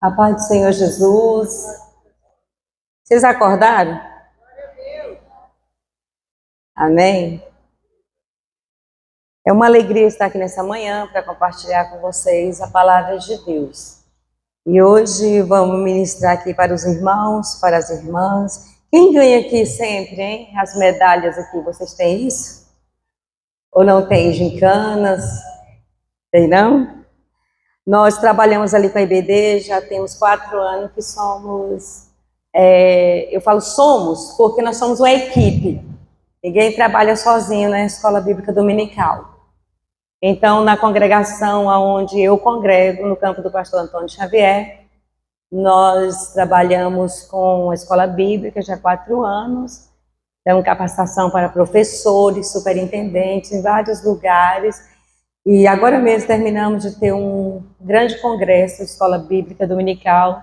A paz do Senhor Jesus. Vocês acordaram? Amém? É uma alegria estar aqui nessa manhã para compartilhar com vocês a palavra de Deus. E hoje vamos ministrar aqui para os irmãos, para as irmãs. Quem ganha aqui sempre, hein? As medalhas aqui, vocês têm isso? Ou não tem gincanas? Tem não? Nós trabalhamos ali com a IBD, já temos 4 anos que somos, eu falo somos, porque nós somos uma equipe. Ninguém trabalha sozinho na Escola Bíblica Dominical. Então, na congregação onde eu congrego, no campo do pastor Antônio Xavier, nós trabalhamos com a Escola Bíblica já há 4 anos, damos capacitação para professores, superintendentes em vários lugares. E agora mesmo terminamos de ter um grande congresso de Escola Bíblica Dominical,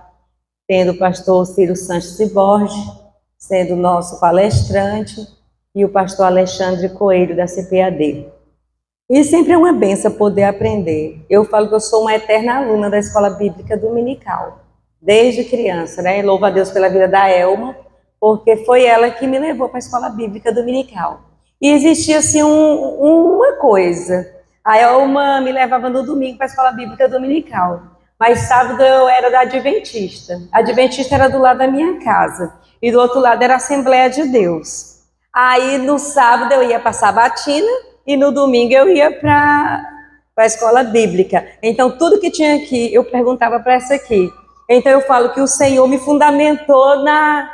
tendo o pastor Ciro Sanches Borges sendo nosso palestrante e o pastor Alexandre Coelho da CPAD. E sempre é uma benção poder aprender. Eu falo que eu sou uma eterna aluna da Escola Bíblica Dominical, desde criança, né? Louvo a Deus pela vida da Elma, porque foi ela que me levou para a Escola Bíblica Dominical. E existia assim uma coisa. A Elma me levava no domingo para a Escola Bíblica Dominical, mas sábado eu era da Adventista. A Adventista era do lado da minha casa e do outro lado era a Assembleia de Deus. Aí no sábado eu ia para a Sabatina e no domingo eu ia para a Escola Bíblica. Então tudo que tinha aqui eu perguntava para essa aqui. Então eu falo que o Senhor me fundamentou na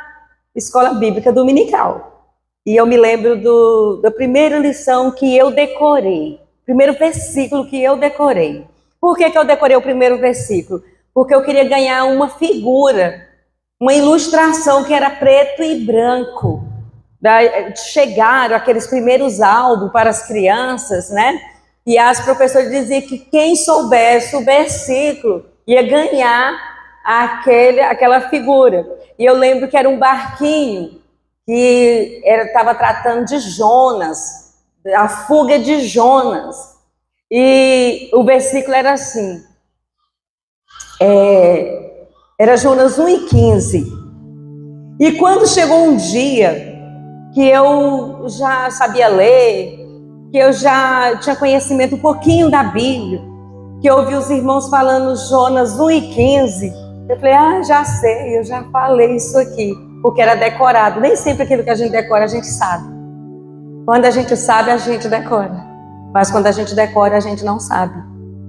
Escola Bíblica Dominical. E eu me lembro da primeira lição que eu decorei. Primeiro versículo que eu decorei. Por que eu decorei o primeiro versículo? Porque eu queria ganhar uma figura, uma ilustração que era preto e branco. Chegaram aqueles primeiros álbuns para as crianças, né? E as professoras diziam que quem soubesse o versículo ia ganhar aquela figura. E eu lembro que era um barquinho que estava tratando de Jonas, a fuga de Jonas, e o versículo era assim, era Jonas 1:15, e quando chegou um dia que eu já sabia ler, que eu já tinha conhecimento um pouquinho da Bíblia, que eu ouvi os irmãos falando Jonas 1:15, eu falei, já sei, eu já falei isso aqui, porque era decorado. Nem sempre aquilo que a gente decora a gente sabe. Quando a gente sabe, a gente decora. Mas quando a gente decora, a gente não sabe.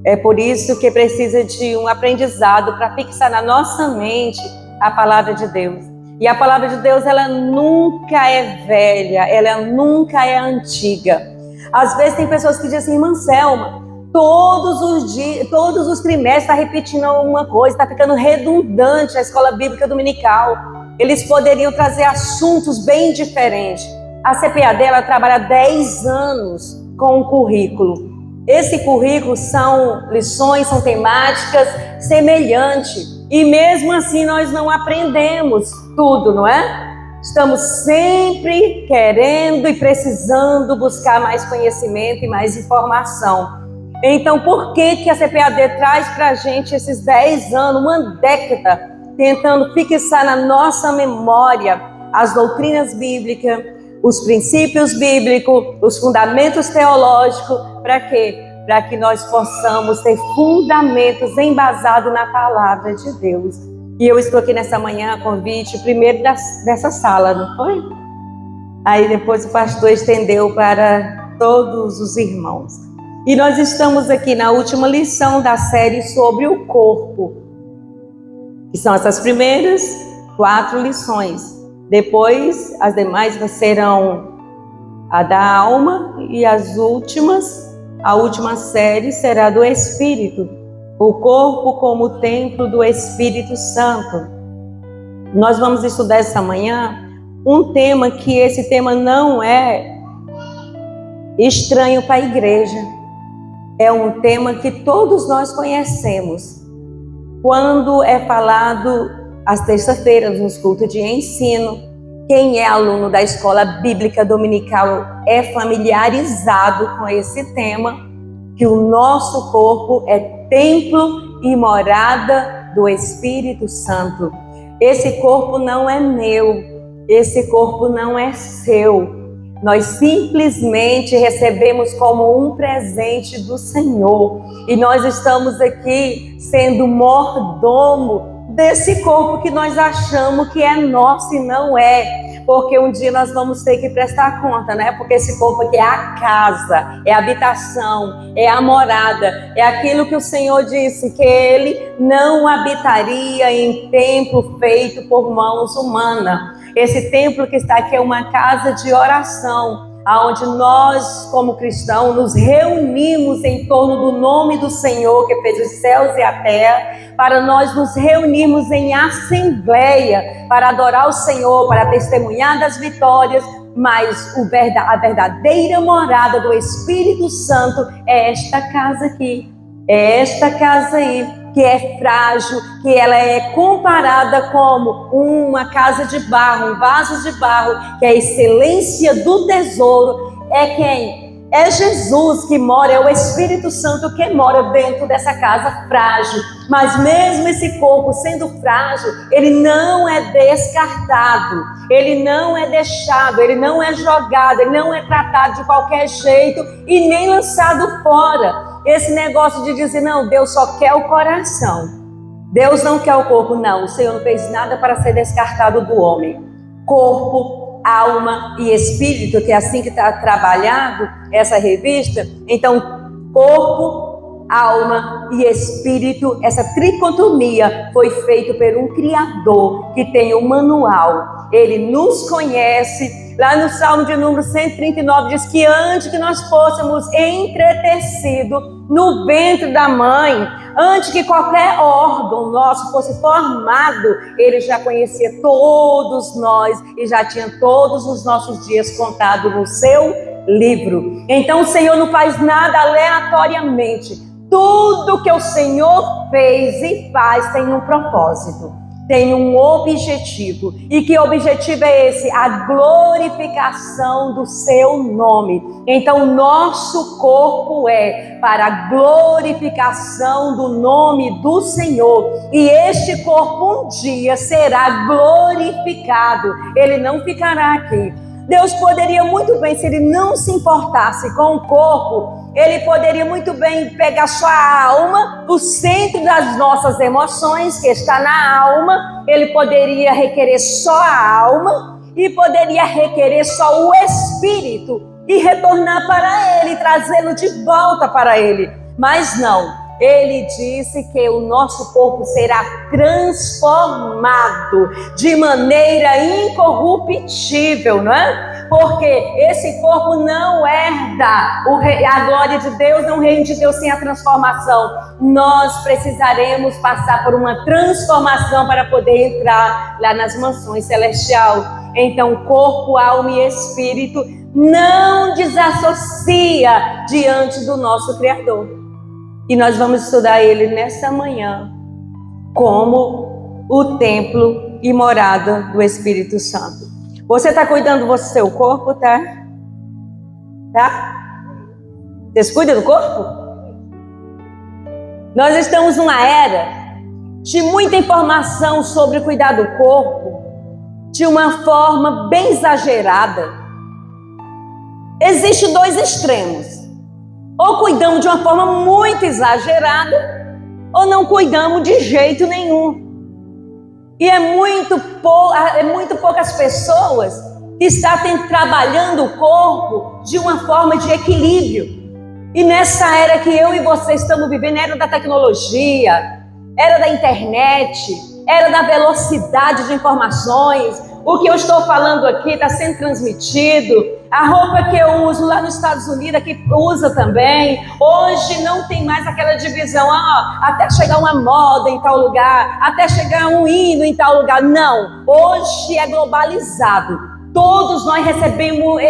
É por isso que precisa de um aprendizado para fixar na nossa mente a palavra de Deus. E a palavra de Deus, ela nunca é velha, ela nunca é antiga. Às vezes tem pessoas que dizem assim, irmã Selma, todos os dias, todos os trimestres está repetindo alguma coisa, está ficando redundante a Escola Bíblica Dominical. Eles poderiam trazer assuntos bem diferentes. A CPAD, ela trabalha 10 anos com o currículo. Esse currículo são lições, são temáticas semelhantes. E mesmo assim nós não aprendemos tudo, não é? Estamos sempre querendo e precisando buscar mais conhecimento e mais informação. Então, por que a CPAD traz para a gente esses 10 anos, uma década, tentando fixar na nossa memória as doutrinas bíblicas, os princípios bíblicos, os fundamentos teológicos, para quê? Para que nós possamos ter fundamentos embasados na palavra de Deus. E eu estou aqui nessa manhã a convite, primeiro dessa sala, não foi? Aí depois o pastor estendeu para todos os irmãos. E nós estamos aqui na última lição da série sobre o corpo, que são essas primeiras 4 lições. Depois, as demais serão a da alma e as últimas, a última série será do Espírito, o corpo como templo do Espírito Santo. Nós vamos estudar essa manhã um tema que esse tema não é estranho para a igreja. É um tema que todos nós conhecemos. Quando é falado às terças-feiras, nos cultos de ensino, quem é aluno da Escola Bíblica Dominical é familiarizado com esse tema, que o nosso corpo é templo e morada do Espírito Santo. Esse corpo não é meu, esse corpo não é seu. Nós simplesmente recebemos como um presente do Senhor. E nós estamos aqui sendo mordomo desse corpo que nós achamos que é nosso e não é. Porque um dia nós vamos ter que prestar conta, né? Porque esse corpo aqui é a casa, é a habitação, é a morada. É aquilo que o Senhor disse, que Ele não habitaria em templo feito por mãos humanas. Esse templo que está aqui é uma casa de oração, onde nós, como cristãos, nos reunimos em torno do nome do Senhor, que fez os céus e a terra, para nós nos reunirmos em assembleia, para adorar o Senhor, para testemunhar das vitórias. Mas a verdadeira morada do Espírito Santo é esta casa aqui, é esta casa aí, que é frágil, que ela é comparada como uma casa de barro, um vaso de barro, que a excelência do tesouro é quem? É Jesus que mora, é o Espírito Santo que mora dentro dessa casa frágil. Mas mesmo esse corpo sendo frágil, ele não é descartado, ele não é deixado, ele não é jogado, ele não é tratado de qualquer jeito e nem lançado fora. Esse negócio de dizer, não, Deus só quer o coração, Deus não quer o corpo, não. O Senhor não fez nada para ser descartado do homem. Corpo, alma e espírito, que é assim que está trabalhado essa revista. Então, corpo, alma e espírito, essa tricotomia foi feita por um Criador que tem um manual. Ele nos conhece. Lá no Salmo de número 139 diz que antes que nós fôssemos entretecidos no ventre da mãe, antes que qualquer órgão nosso fosse formado, Ele já conhecia todos nós e já tinha todos os nossos dias contados no seu livro. Então o Senhor não faz nada aleatoriamente. Tudo que o Senhor fez e faz tem um propósito, tem um objetivo. E que objetivo é esse? A glorificação do seu nome. Então, nosso corpo é para a glorificação do nome do Senhor. E este corpo um dia será glorificado. Ele não ficará aqui. Deus poderia muito bem, se Ele não se importasse com o corpo, Ele poderia muito bem pegar sua alma, o centro das nossas emoções, que está na alma. Ele poderia requerer só a alma e poderia requerer só o espírito e retornar para Ele, trazê-lo de volta para Ele. Mas não. Ele disse que o nosso corpo será transformado de maneira incorruptível, não é? Porque esse corpo não herda a glória de Deus, não reino de Deus sem a transformação. Nós precisaremos passar por uma transformação para poder entrar lá nas mansões celestiais. Então, corpo, alma e espírito não desassocia diante do nosso Criador. E nós vamos estudar ele nessa manhã como o templo e morada do Espírito Santo. Você está cuidando do seu corpo, tá? Tá? Vocês cuidam do corpo? Nós estamos numa era de muita informação sobre cuidar do corpo de uma forma bem exagerada. Existem dois extremos. Ou cuidamos de uma forma muito exagerada, ou não cuidamos de jeito nenhum. E é muito poucas pessoas que estão trabalhando o corpo de uma forma de equilíbrio. E nessa era que eu e você estamos vivendo, era da tecnologia, era da internet, era da velocidade de informações. O que eu estou falando aqui está sendo transmitido. A roupa que eu uso lá nos Estados Unidos, aqui usa também. Hoje não tem mais aquela divisão, até chegar uma moda em tal lugar, até chegar um hino em tal lugar. Não, hoje é globalizado. Todos nós recebemos,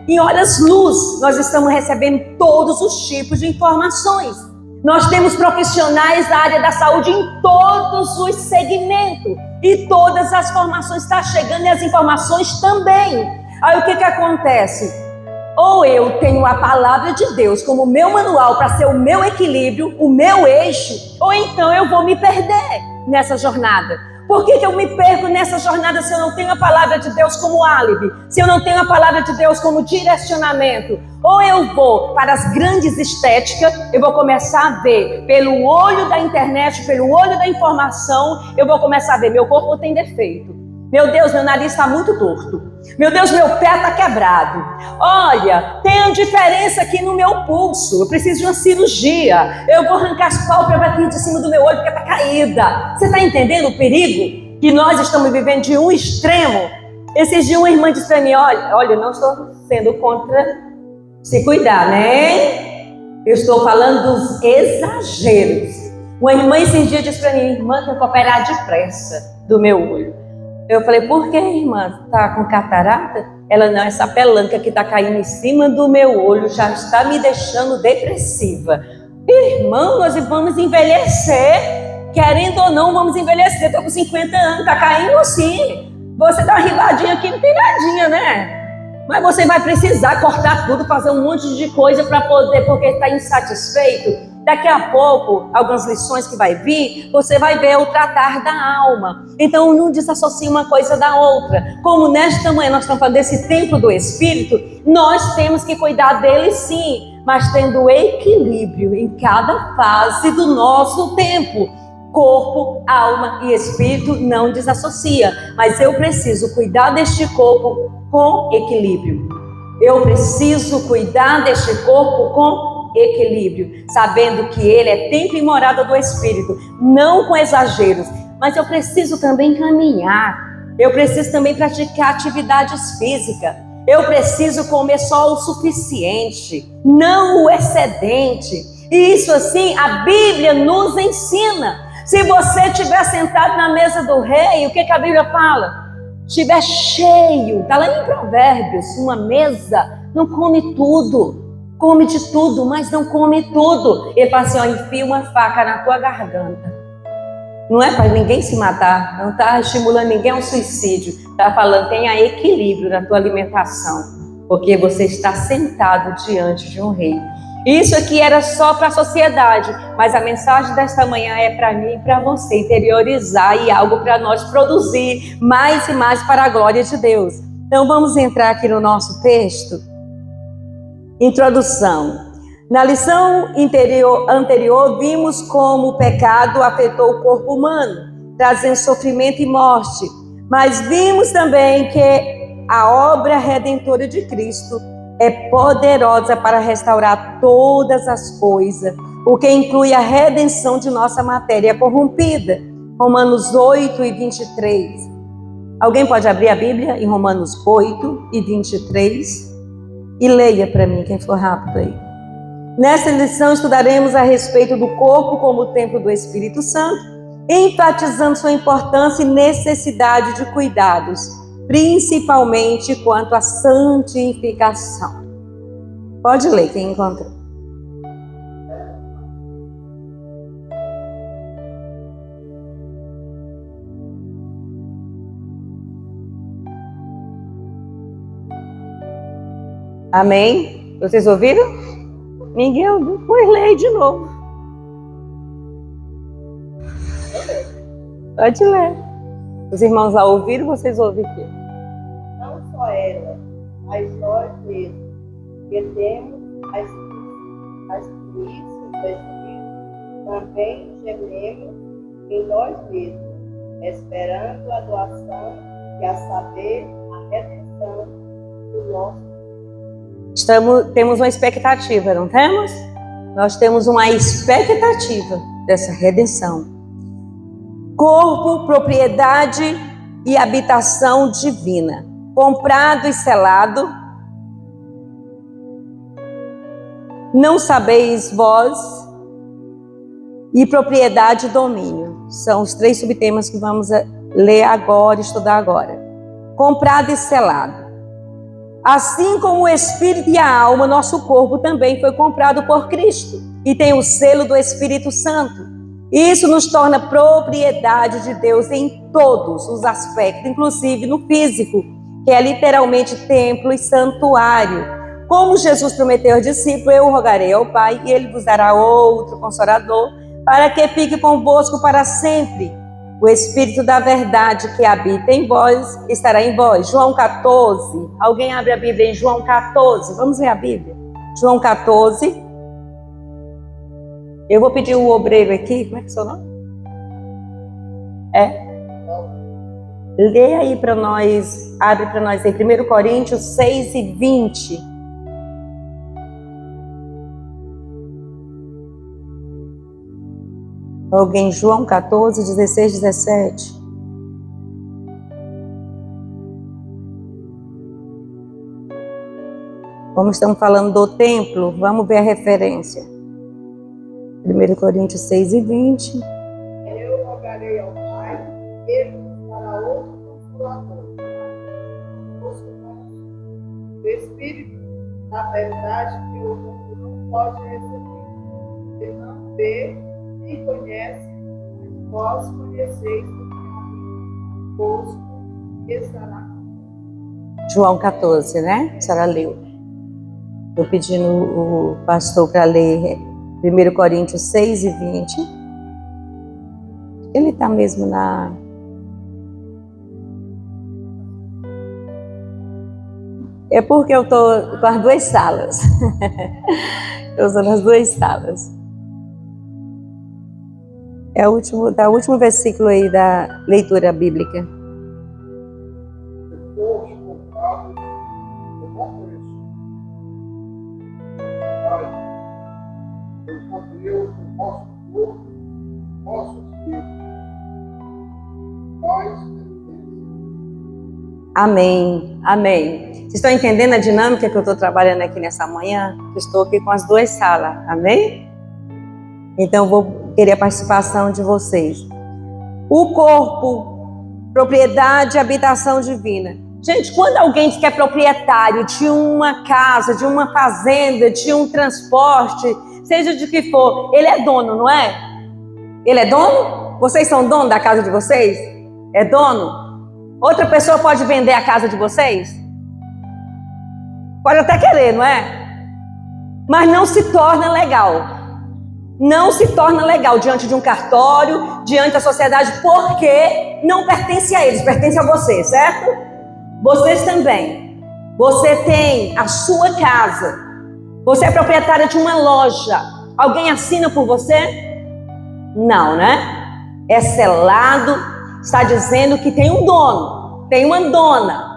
em horas-luz, nós estamos recebendo todos os tipos de informações. Nós temos profissionais da área da saúde em todos os segmentos. E todas as formações estão chegando e as informações também. Aí o que acontece? Ou eu tenho a palavra de Deus como meu manual para ser o meu equilíbrio, o meu eixo, ou então eu vou me perder nessa jornada. Por que eu me perco nessa jornada se eu não tenho a palavra de Deus como álibi? Se eu não tenho a palavra de Deus como direcionamento? Ou eu vou para as grandes estéticas, eu vou começar a ver pelo olho da internet, pelo olho da informação, eu vou começar a ver, meu corpo tem defeito. Meu Deus, meu nariz está muito torto. Meu Deus, meu pé está quebrado. Olha, tem uma diferença aqui no meu pulso. Eu preciso de uma cirurgia. Eu vou arrancar as pálpebras aqui de cima do meu olho porque está caída. Você está entendendo o perigo? Que nós estamos vivendo de um extremo. Esses dias uma irmã disse para mim, olha, não estou sendo contra se cuidar, né? Eu estou falando dos exageros. Uma irmã esses dias disse para mim, irmã, tem que operar depressa do meu olho. Eu falei, por que, irmã? Tá com catarata? Ela, não, essa pelanca que tá caindo em cima do meu olho já está me deixando depressiva. Irmão, nós vamos envelhecer. Querendo ou não, vamos envelhecer. Eu tô com 50 anos, tá caindo assim. Você dá uma ribadinha aqui, não tem nadinha, né? Mas você vai precisar cortar tudo, fazer um monte de coisa para poder, porque está insatisfeito. Daqui a pouco, algumas lições que vai vir, você vai ver o tratar da alma. Então, não desassocie uma coisa da outra. Como nesta manhã nós estamos falando desse templo do Espírito, nós temos que cuidar dele sim, mas tendo equilíbrio em cada fase do nosso tempo. Corpo, alma e espírito não desassocia, mas eu preciso cuidar deste corpo com equilíbrio. Eu preciso cuidar deste corpo com equilíbrio, sabendo que ele é templo e morada do Espírito, não com exageros, mas eu preciso também caminhar, eu preciso também praticar atividades físicas, eu preciso comer só o suficiente, não o excedente, e isso assim a Bíblia nos ensina. Se você estiver sentado na mesa do rei, o que a Bíblia fala? Estiver cheio, está lá em Provérbios, uma mesa não come tudo. Come de tudo, mas não come tudo. Ele fala assim, ó, enfia uma faca na tua garganta. Não é para ninguém se matar, não está estimulando ninguém ao suicídio. Está falando, tenha equilíbrio na tua alimentação, porque você está sentado diante de um rei. Isso aqui era só para a sociedade, mas a mensagem desta manhã é para mim e para você interiorizar e algo para nós produzir mais e mais para a glória de Deus. Então vamos entrar aqui no nosso texto. Introdução. Na lição anterior, vimos como o pecado afetou o corpo humano, trazendo sofrimento e morte. Mas vimos também que a obra redentora de Cristo é poderosa para restaurar todas as coisas, o que inclui a redenção de nossa matéria corrompida. Romanos 8 e 23. Alguém pode abrir a Bíblia em Romanos 8 e 23? E leia para mim, quem for rápido aí. Nesta lição estudaremos a respeito do corpo como templo do Espírito Santo, enfatizando sua importância e necessidade de cuidados, principalmente quanto à santificação. Pode ler, quem encontrou. Amém? Vocês ouviram? Ninguém ouviu? Pois leia de novo. Pode ler. Os irmãos lá ouviram, vocês ouviram o quê? Não só ela, mas nós mesmos, que temos as primícias do Espírito, também gememos em nós mesmos, esperando a doação e a saber a redenção do nosso. Temos uma expectativa, não temos? Nós temos uma expectativa dessa redenção. Corpo, propriedade e habitação divina, comprado e selado. Não sabeis vós, e propriedade e domínio. São os 3 subtemas que vamos ler agora, estudar agora. Comprado e selado. Assim como o espírito e a alma, nosso corpo também foi comprado por Cristo e tem o selo do Espírito Santo. Isso nos torna propriedade de Deus em todos os aspectos, inclusive no físico, que é literalmente templo e santuário. como Jesus prometeu aos discípulos, eu rogarei ao Pai e ele vos dará outro Consolador, para que fique convosco para sempre. O Espírito da verdade que habita em vós, estará em vós. João 14. Alguém abre a Bíblia em João 14. Vamos ler a Bíblia? João 14. Eu vou pedir o obreiro aqui. Como é que é o seu nome? Lê aí para nós. Abre para nós em 1 Coríntios 6 e 20. Alguém, João 14, 16, 17. Como estamos falando do templo, vamos ver a referência. 1 Coríntios 6 e 20. Eu rogarei ao Pai, ele nos dará outro Consolador. O Espírito da verdade que o mundo não pode receber. Ele não vê nem conhece, mas vós conheceis o posto que estará. João 14, né? A senhora leu. Estou pedindo o pastor para ler 1 Coríntios 6 e 20. Ele está mesmo na... É porque eu estou com as duas salas. Estou usando as duas salas. É o último versículo aí da leitura bíblica. Depois comprado por bom preço. Pai, eu deu o nosso corpo, nosso espírito. Paz. Amém, amém. Vocês estão entendendo a dinâmica que eu estou trabalhando aqui nessa manhã? Eu estou aqui com as duas salas, amém? Então vou querer a participação de vocês. O corpo, propriedade e habitação divina. Gente, quando alguém diz que é proprietário de uma casa, de uma fazenda, de um transporte, seja de que for, ele é dono, não é? Ele é dono? Vocês são dono da casa de vocês? É dono? Outra pessoa pode vender a casa de vocês? Pode até querer, não é? Mas não se torna legal. Não se torna legal diante de um cartório, diante da sociedade, porque não pertence a eles, pertence a você, certo? Vocês também. Você tem a sua casa. Você é proprietária de uma loja. Alguém assina por você? Não, né? É selado, está dizendo que tem um dono, tem uma dona.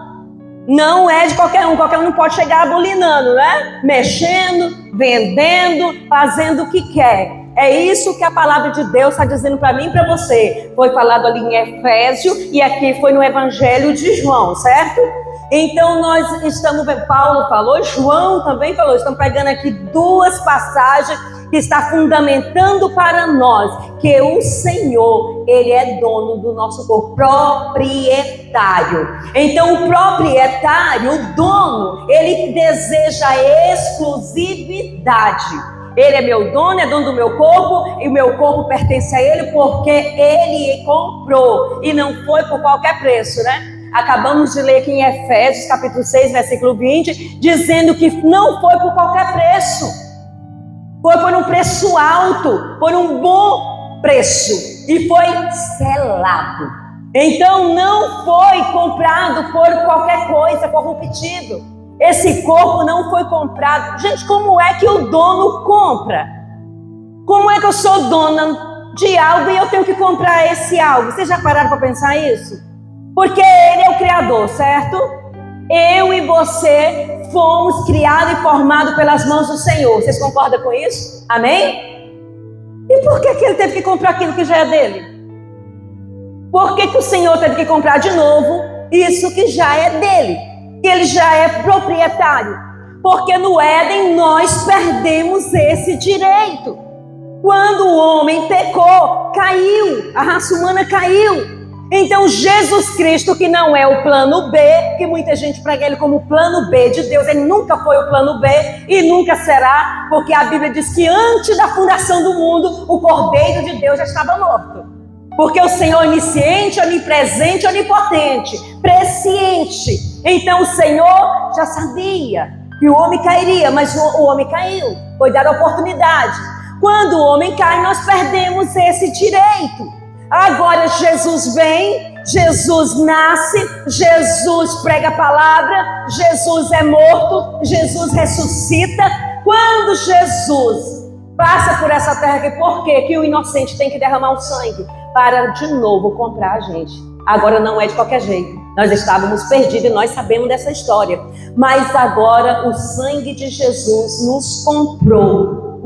Não é de qualquer um não pode chegar abolinando, né? Mexendo, vendendo, fazendo o que quer. É isso que a palavra de Deus está dizendo para mim e para você. Foi falado ali em Efésio e aqui foi no Evangelho de João, certo? Então nós estamos vendo, Paulo falou, João também falou, estamos pegando aqui duas passagens que está fundamentando para nós que o Senhor, Ele é dono do nosso corpo, proprietário. Então o proprietário, o dono, ele deseja exclusividade. Ele é meu dono, é dono do meu corpo, e o meu corpo pertence a ele porque ele comprou, e não foi por qualquer preço, né? Acabamos de ler aqui em Efésios, capítulo 6, versículo 20, dizendo que não foi por qualquer preço. Foi por um preço alto, por um bom preço, e foi selado. Então não foi comprado por qualquer coisa, corruptível. Esse corpo não foi comprado. Gente, como é que o dono compra? Como é que eu sou dona de algo e eu tenho que comprar esse algo? Vocês já pararam para pensar isso? Porque ele é o criador, certo? Eu e você fomos criados e formados pelas mãos do Senhor. Vocês concordam com isso? Amém? E por que ele teve que comprar aquilo que já é dele? Por que o Senhor teve que comprar de novo isso que já é dele? Que ele já é proprietário? Porque no Éden nós perdemos esse direito. Quando o homem pecou, caiu, a raça humana caiu. Então Jesus Cristo, que não é o plano B, que muita gente prega ele como o plano B de Deus, ele nunca foi o plano B e nunca será, porque a Bíblia diz que antes da fundação do mundo, o Cordeiro de Deus já estava morto. Porque o Senhor é onisciente, onipresente, onipotente, presciente. Então o Senhor já sabia que que o homem cairia, mas o homem caiu, foi dada a oportunidade. Quando o homem cai, nós perdemos esse direito. Agora Jesus vem, Jesus nasce, Jesus prega a palavra, Jesus é morto, Jesus ressuscita. Quando Jesus passa por essa terra, por quê? Que o inocente tem que derramar o sangue para de novo comprar a gente. Agora não é de qualquer jeito. Nós estávamos perdidos e nós sabemos dessa história. Mas agora o sangue de Jesus nos comprou.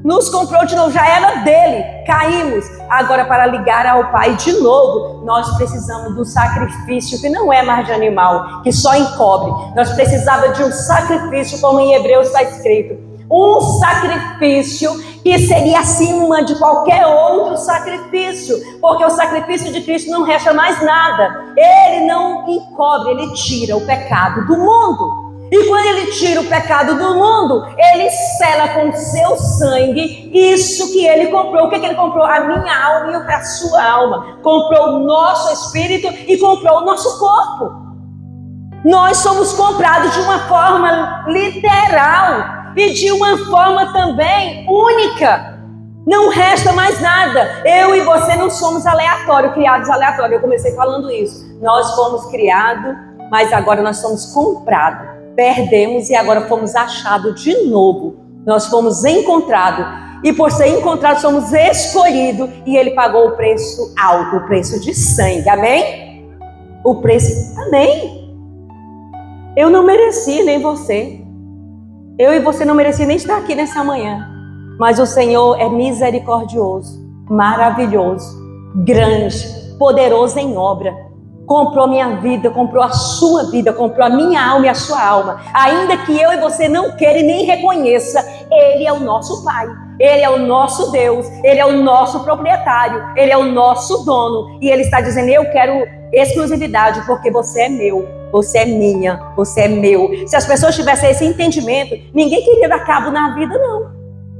Nos comprou de novo, já era dele. Caímos. Agora, para ligar ao Pai de novo, nós precisamos do sacrifício que não é mais de animal, que só encobre. Nós precisávamos de um sacrifício, como em Hebreus está escrito. Um sacrifício que seria acima de qualquer outro sacrifício, porque o sacrifício de Cristo não resta mais nada. Ele não encobre, ele tira o pecado do mundo. E quando ele tira o pecado do mundo, ele sela com o seu sangue isso que ele comprou. O que ele comprou? A minha alma e a sua alma. Comprou o nosso espírito e comprou o nosso corpo. Nós somos comprados de uma forma literal e de uma forma também única. Não resta mais nada. Eu e você não somos aleatórios, criados aleatórios. Eu comecei falando isso. Nós fomos criados, mas agora nós somos comprados. Perdemos e agora fomos achados de novo. Nós fomos encontrados. E por ser encontrados, somos escolhidos. E ele pagou o preço alto, o preço de sangue. Amém? O preço, amém? Eu não mereci, nem você. Eu e você não merecia nem estar aqui nessa manhã. Mas o Senhor é misericordioso, maravilhoso, grande, poderoso em obra. Comprou minha vida, comprou a sua vida, comprou a minha alma e a sua alma. Ainda que eu e você não queira e nem reconheça, Ele é o nosso Pai. Ele é o nosso Deus. Ele é o nosso proprietário. Ele é o nosso dono. E Ele está dizendo, eu quero exclusividade porque você é meu. Você é minha, você é meu. Se as pessoas tivessem esse entendimento, ninguém queria dar cabo na vida, não.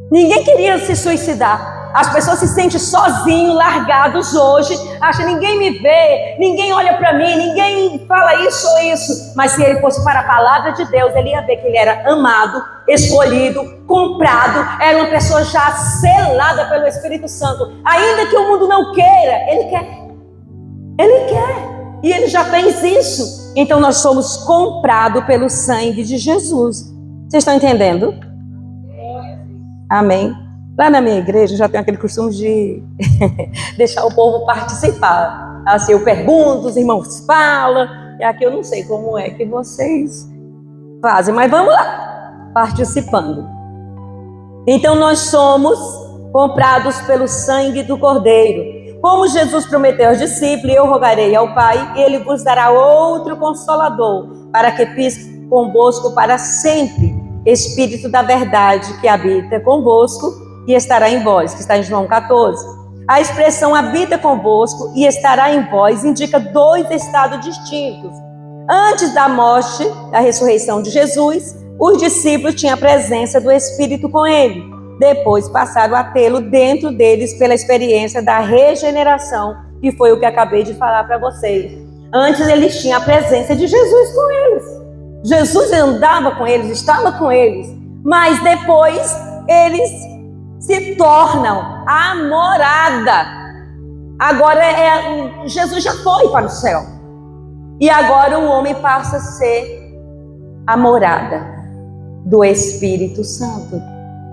Ninguém queria se suicidar. As pessoas se sentem sozinhos, largados hoje. Acham, ninguém me vê, ninguém olha para mim, ninguém fala isso ou isso. Mas se ele fosse para a palavra de Deus, ele ia ver que ele era amado, escolhido, comprado. Era uma pessoa já selada pelo Espírito Santo. Ainda que o mundo não queira, ele quer. Ele quer. E ele já fez isso. Então nós somos comprados pelo sangue de Jesus. Vocês estão entendendo? Amém. Lá na minha igreja já tem aquele costume de deixar o povo participar. Assim, eu pergunto, os irmãos falam. E aqui eu não sei como é que vocês fazem, mas vamos lá, participando. Então nós somos comprados pelo sangue do Cordeiro. Como Jesus prometeu aos discípulos, eu rogarei ao Pai, e Ele vos dará outro Consolador, para que fique convosco para sempre, Espírito da verdade que habita convosco e estará em vós, que está em João 14. A expressão habita convosco e estará em vós indica dois estados distintos. Antes da morte, da ressurreição de Jesus, os discípulos tinham a presença do Espírito com ele. Depois passaram a tê-lo dentro deles pela experiência da regeneração, que foi o que acabei de falar para vocês. Antes eles tinham a presença de Jesus com eles. Jesus andava com eles, estava com eles. Mas depois eles se tornam a morada. Agora Jesus já foi para o céu. E agora o homem passa a ser a morada do Espírito Santo.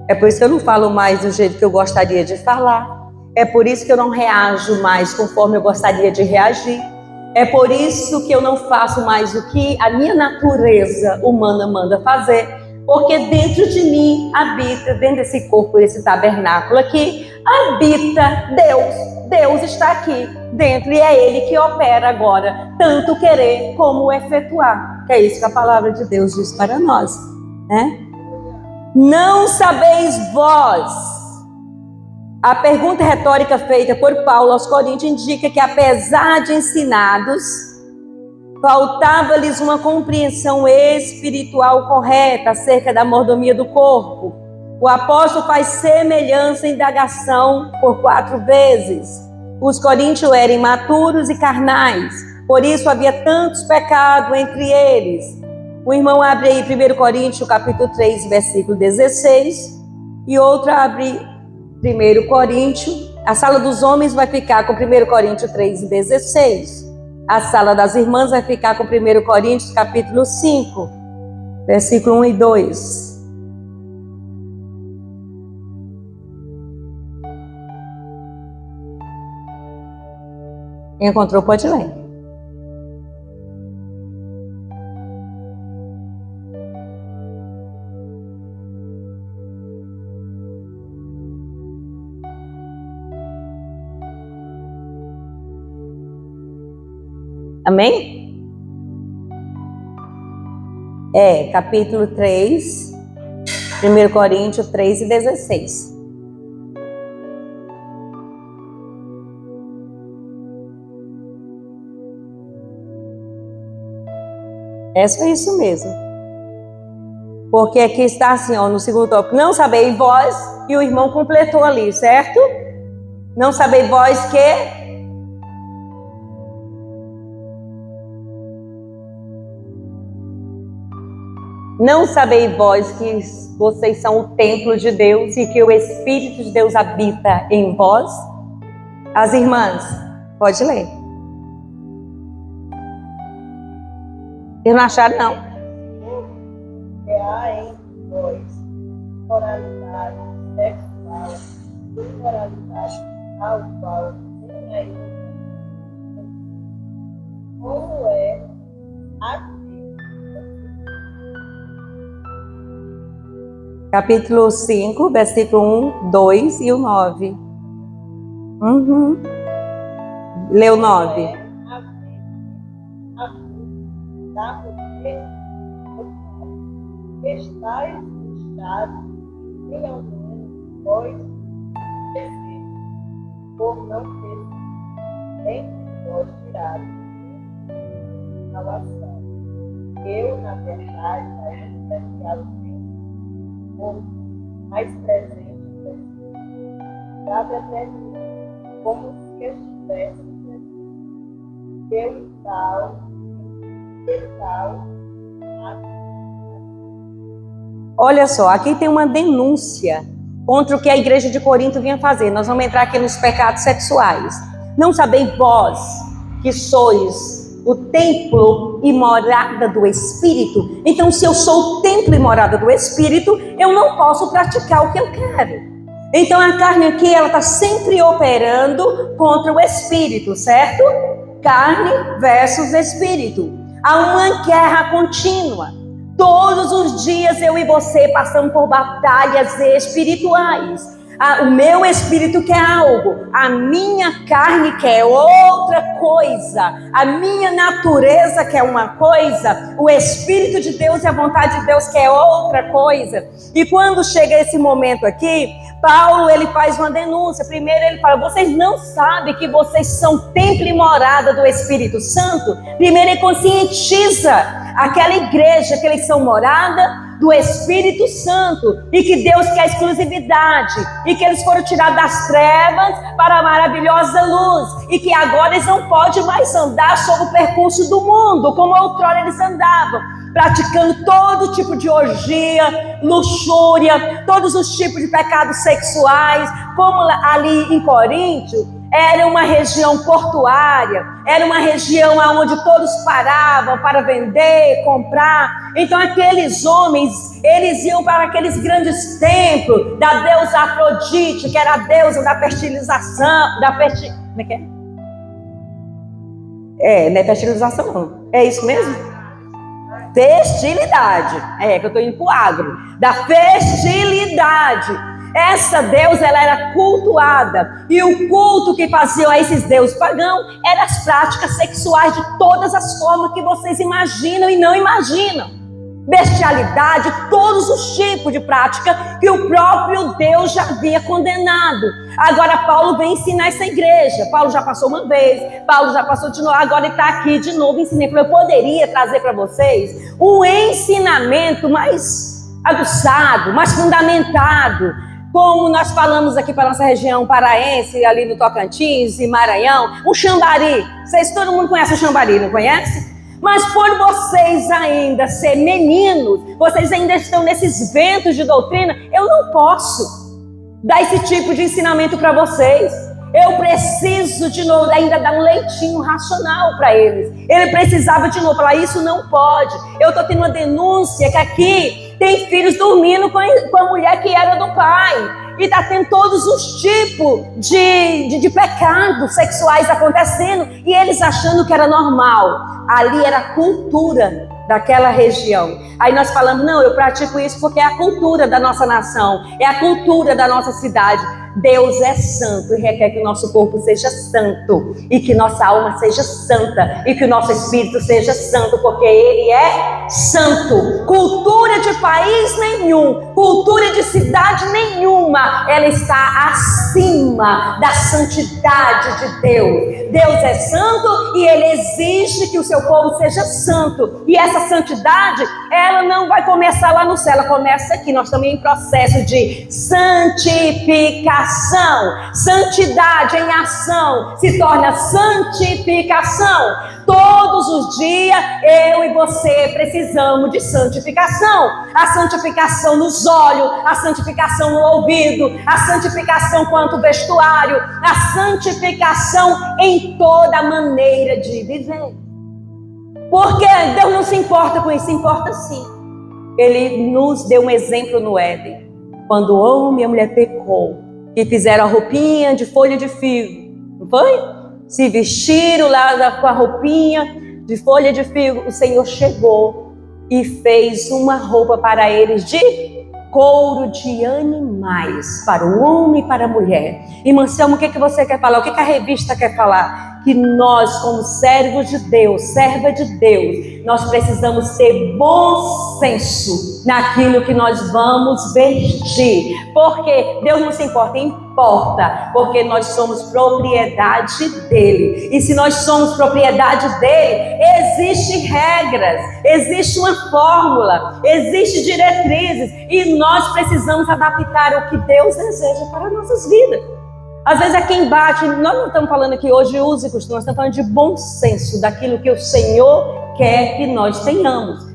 É por isso que eu não falo mais do jeito que eu gostaria de falar. É por isso que eu não reajo mais conforme eu gostaria de reagir. É por isso que eu não faço mais o que a minha natureza humana manda fazer. Porque dentro de mim habita, dentro desse corpo, desse tabernáculo aqui, habita Deus. Deus está aqui dentro e é Ele que opera agora, tanto querer como efetuar. Que é isso que a palavra de Deus diz para nós, né? Não sabeis vós. A pergunta retórica feita por Paulo aos Coríntios indica que, apesar de ensinados, faltava-lhes uma compreensão espiritual correta acerca da mordomia do corpo. O apóstolo faz semelhança em indagação por 4 vezes. Os coríntios eram imaturos e carnais, por isso havia tantos pecados entre eles. Um irmão abre aí 1 Coríntios, capítulo 3, versículo 16. E outro abre 1 Coríntios. A sala dos homens vai ficar com 1 Coríntios 3, 16. A sala das irmãs vai ficar com 1 Coríntios, capítulo 5, versículo 1 e 2. Encontrou, pode ler. Amém? Capítulo 3, 1 Coríntios 3 e 16. É só isso mesmo. Porque aqui está assim, ó, no segundo tópico, não sabeis vós, e o irmão completou ali, certo? Não sabeis vós que... Não sabeis vós que vocês são o templo de Deus e que o Espírito de Deus habita em vós? As irmãs, pode ler. Vocês não acharam, não? Que há entre vós moralidade sexual, imoralidade ao qual nem ainda como é a Capítulo 5, versículo 1, 2 e o 9. Leu 9. Da mulher, estáis inchados, nem ao menos vós por não ter nem vós tirado salvação. Eu, na verdade, ainda especialmente mais presente sabe até mim, como se estivesse eu e tal. Olha só, aqui tem uma denúncia contra o que a igreja de Corinto vinha fazer. Nós vamos entrar aqui nos pecados sexuais. Não sabeis vós que sois o templo e morada do Espírito? Então, se eu sou o templo e morada do Espírito, eu não posso praticar o que eu quero. Então, a carne aqui, ela está sempre operando contra o Espírito, certo? Carne versus Espírito. Há uma guerra contínua. Todos os dias eu e você passamos por batalhas espirituais. O meu espírito quer algo, a minha carne quer outra coisa, a minha natureza quer uma coisa, o Espírito de Deus e a vontade de Deus quer outra coisa. E quando chega esse momento aqui, Paulo ele faz uma denúncia. Primeiro ele fala, vocês não sabem que vocês são templo e morada do Espírito Santo? Primeiro ele conscientiza aquela igreja que eles são morada do Espírito Santo e que Deus quer exclusividade e que eles foram tirados das trevas para a maravilhosa luz e que agora eles não podem mais andar sob o percurso do mundo como outrora eles andavam, praticando todo tipo de orgia, luxúria, todos os tipos de pecados sexuais, como ali em Corinto. Era uma região portuária, era uma região onde todos paravam para vender, comprar. Então aqueles homens, eles iam para aqueles grandes templos da deusa Afrodite, que era a deusa da fertilização, como é que é? Não é fertilização não, é isso mesmo? Fertilidade, que eu estou indo para o agro, da fertilidade. Essa deusa, ela era cultuada, e o culto que faziam a esses deuses pagãos eram as práticas sexuais de todas as formas que vocês imaginam e não imaginam. Bestialidade, todos os tipos de prática que o próprio Deus já havia condenado. Agora Paulo vem ensinar essa igreja. Paulo já passou uma vez, Paulo já passou de novo, agora ele está aqui de novo ensinando. Eu poderia trazer para vocês um ensinamento mais aguçado, mais fundamentado, como nós falamos aqui para a nossa região paraense, ali no Tocantins e Maranhão, um chambari. Todo mundo conhece o chambari, não conhece? Mas por vocês ainda ser meninos, vocês ainda estão nesses ventos de doutrina, eu não posso dar esse tipo de ensinamento para vocês. Eu preciso de novo ainda dar um leitinho racional para eles. Ele precisava de novo falar, isso não pode. Eu estou tendo uma denúncia que aqui tem filhos dormindo com a mulher que era do pai. E está tendo todos os tipos de pecados sexuais acontecendo. E eles achando que era normal. Ali era a cultura daquela região. Aí nós falamos, não, eu pratico isso porque é a cultura da nossa nação. É a cultura da nossa cidade. Deus é santo e requer que o nosso corpo seja santo. E que nossa alma seja santa. E que o nosso espírito seja santo. Porque Ele é santo. Cultura de país nenhum. Cultura de cidade nenhuma. Ela está acima da santidade de Deus. Deus é santo e Ele exige que o seu povo seja santo. E essa santidade, ela não vai começar lá no céu. Ela começa aqui. Nós estamos em processo de santificação. Santidade em ação se torna santificação. Todos os dias eu e você precisamos de santificação. A santificação nos olhos, a santificação no ouvido, a santificação quanto vestuário, a santificação em toda maneira de viver. Porque Deus não se importa com isso, importa sim. Ele nos deu um exemplo no Éden, quando o homem e a mulher pecou, que fizeram a roupinha de folha de figo, não foi? Se vestiram lá com a roupinha de folha de figo. O Senhor chegou e fez uma roupa para eles de couro de animais, para o homem e para a mulher. E Anselmo, o que você quer falar? O que a revista quer falar? Que nós, como servos de Deus, serva de Deus, nós precisamos ter bom senso naquilo que nós vamos vestir. Porque Deus não se importa, importa, porque nós somos propriedade dele. E se nós somos propriedade dele, existem regras, existe uma fórmula, existem diretrizes, e nós precisamos adaptar o que Deus deseja para as nossas vidas. Às vezes é quem bate, nós não estamos falando aqui hoje uso e costume, nós estamos falando de bom senso, daquilo que o Senhor quer que nós tenhamos.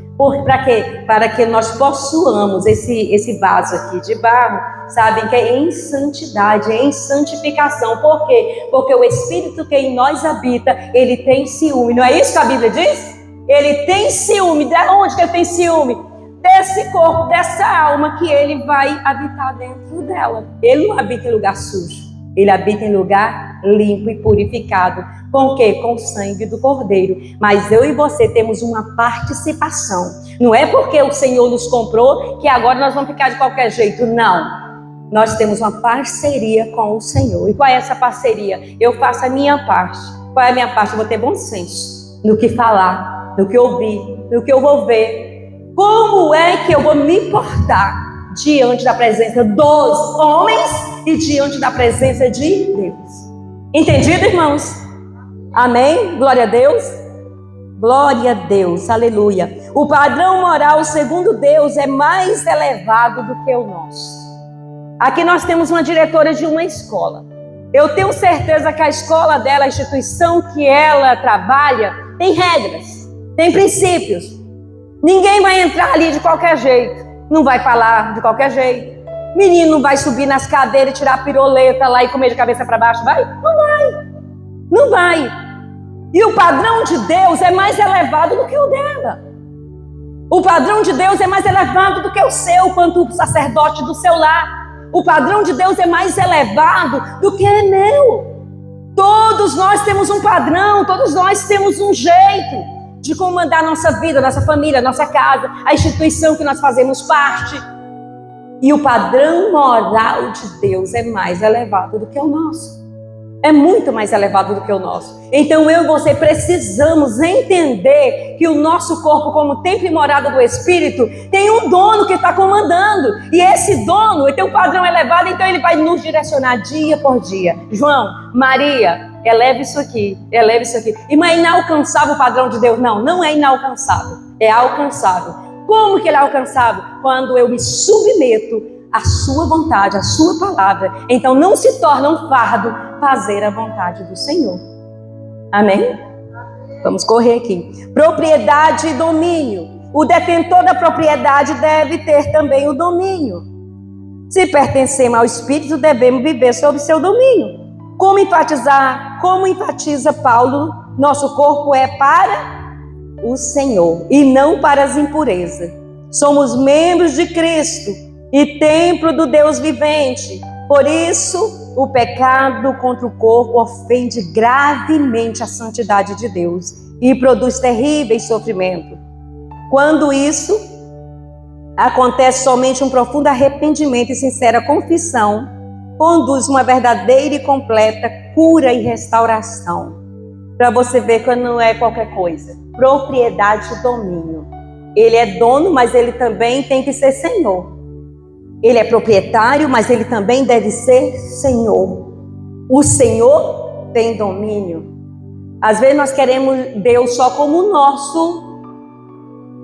Para quê? Para que nós possuamos esse vaso aqui de barro, sabem, que é em santidade, é em santificação. Por quê? Porque o Espírito que em nós habita, ele tem ciúme. Não é isso que a Bíblia diz? Ele tem ciúme. De onde que ele tem ciúme? Desse corpo, dessa alma que ele vai habitar dentro dela. Ele não habita em lugar sujo. Ele habita em lugar limpo e purificado. Com o quê? Com o sangue do Cordeiro. Mas eu e você temos uma participação. Não é porque o Senhor nos comprou que agora nós vamos ficar de qualquer jeito. Não. Nós temos uma parceria com o Senhor. E qual é essa parceria? Eu faço a minha parte. Qual é a minha parte? Eu vou ter bom senso no que falar, no que ouvir, no que eu vou ver. Como é que eu vou me portar diante da presença dos homens e diante da presença de Deus? Entendido, irmãos? Amém? Glória a Deus. Glória a Deus, aleluia. O padrão moral segundo Deus é mais elevado do que o nosso. Aqui nós temos uma diretora de uma escola. Eu tenho certeza que a escola dela, a instituição que ela trabalha, tem regras, tem princípios. Ninguém vai entrar ali de qualquer jeito. Não vai falar de qualquer jeito. Menino não vai subir nas cadeiras e tirar a piroleta lá e comer de cabeça para baixo. Vai? Não vai. Não vai. E o padrão de Deus é mais elevado do que o dela. O padrão de Deus é mais elevado do que o seu, quanto sacerdote do seu lar. O padrão de Deus é mais elevado do que é meu. Todos nós temos um padrão, todos nós temos um jeito de comandar nossa vida, nossa família, nossa casa, a instituição que nós fazemos parte. E o padrão moral de Deus é mais elevado do que o nosso. É muito mais elevado do que o nosso. Então eu e você precisamos entender que o nosso corpo, como templo e morada do Espírito, tem um dono que está comandando. E esse dono tem um padrão elevado, então ele vai nos direcionar dia por dia. João, Maria, eleve isso aqui, eleve isso aqui. E não é inalcançável o padrão de Deus? Não, não é inalcançável, é alcançável. Como que ele é alcançável? Quando eu me submeto à sua vontade, à sua palavra. Então não se torna um fardo fazer a vontade do Senhor. Amém? Vamos correr aqui. Propriedade e domínio. O detentor da propriedade deve ter também o domínio. Se pertencemos ao Espírito, devemos viver sob seu domínio. Como enfatiza Paulo, nosso corpo é para o Senhor e não para as impurezas. Somos membros de Cristo e templo do Deus vivente. Por isso, o pecado contra o corpo ofende gravemente a santidade de Deus e produz terríveis sofrimentos. Quando isso acontece, somente um profundo arrependimento e sincera confissão conduz uma verdadeira e completa cura e restauração. Para você ver que não é qualquer coisa. Propriedade e domínio. Ele é dono, mas ele também tem que ser senhor. Ele é proprietário, mas ele também deve ser senhor. O Senhor tem domínio. Às vezes nós queremos Deus só como nosso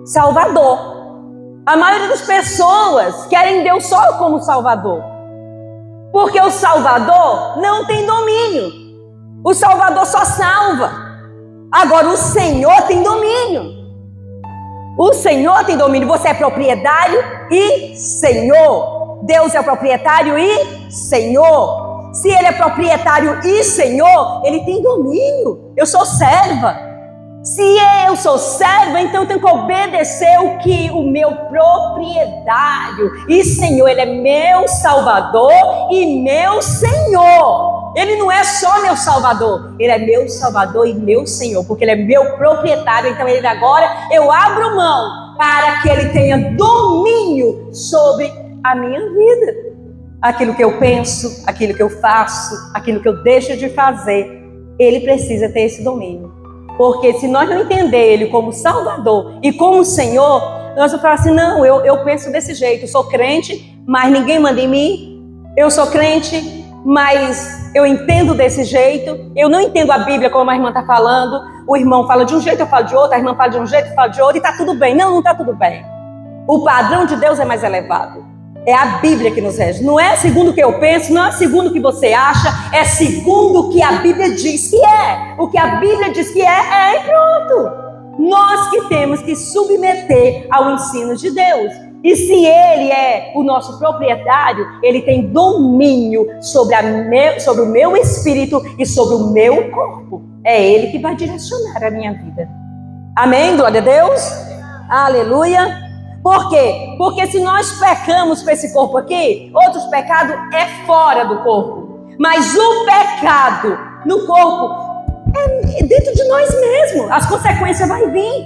Salvador. A maioria das pessoas querem Deus só como Salvador. Porque o Salvador não tem domínio. O Salvador só salva. Agora o Senhor tem domínio. O Senhor tem domínio. Você é proprietário e Senhor. Deus é o proprietário e Senhor. Se Ele é proprietário e Senhor, Ele tem domínio. Eu sou serva. Se eu sou serva, então eu tenho que obedecer o que o meu proprietário e Senhor, Ele é meu Salvador e meu Senhor. Ele não é só meu Salvador, Ele é meu Salvador e meu Senhor, porque Ele é meu proprietário. Então Ele agora, eu abro mão para que Ele tenha domínio sobre a minha vida. Aquilo que eu penso, aquilo que eu faço, aquilo que eu deixo de fazer, Ele precisa ter esse domínio. Porque se nós não entender Ele como Salvador e como Senhor, nós vamos falar assim, não, eu penso desse jeito, eu sou crente, mas ninguém manda em mim. Eu sou crente, mas eu entendo desse jeito. Eu não entendo a Bíblia como a irmã está falando. O irmão fala de um jeito, eu falo de outro. A irmã fala de um jeito, eu falo de outro. E está tudo bem. Não está tudo bem. O padrão de Deus é mais elevado. É a Bíblia que nos rege. Não é segundo o que eu penso, não é segundo o que você acha. É segundo o que a Bíblia diz que é. O que a Bíblia diz que é e pronto. Nós que temos que submeter ao ensino de Deus. E se Ele é o nosso proprietário, Ele tem domínio sobre o meu espírito e sobre o meu corpo. É Ele que vai direcionar a minha vida. Amém? Glória a Deus. Aleluia. Por quê? Porque se nós pecamos com esse corpo aqui, outros pecados é fora do corpo. Mas o pecado no corpo é dentro de nós mesmos. As consequências vão vir.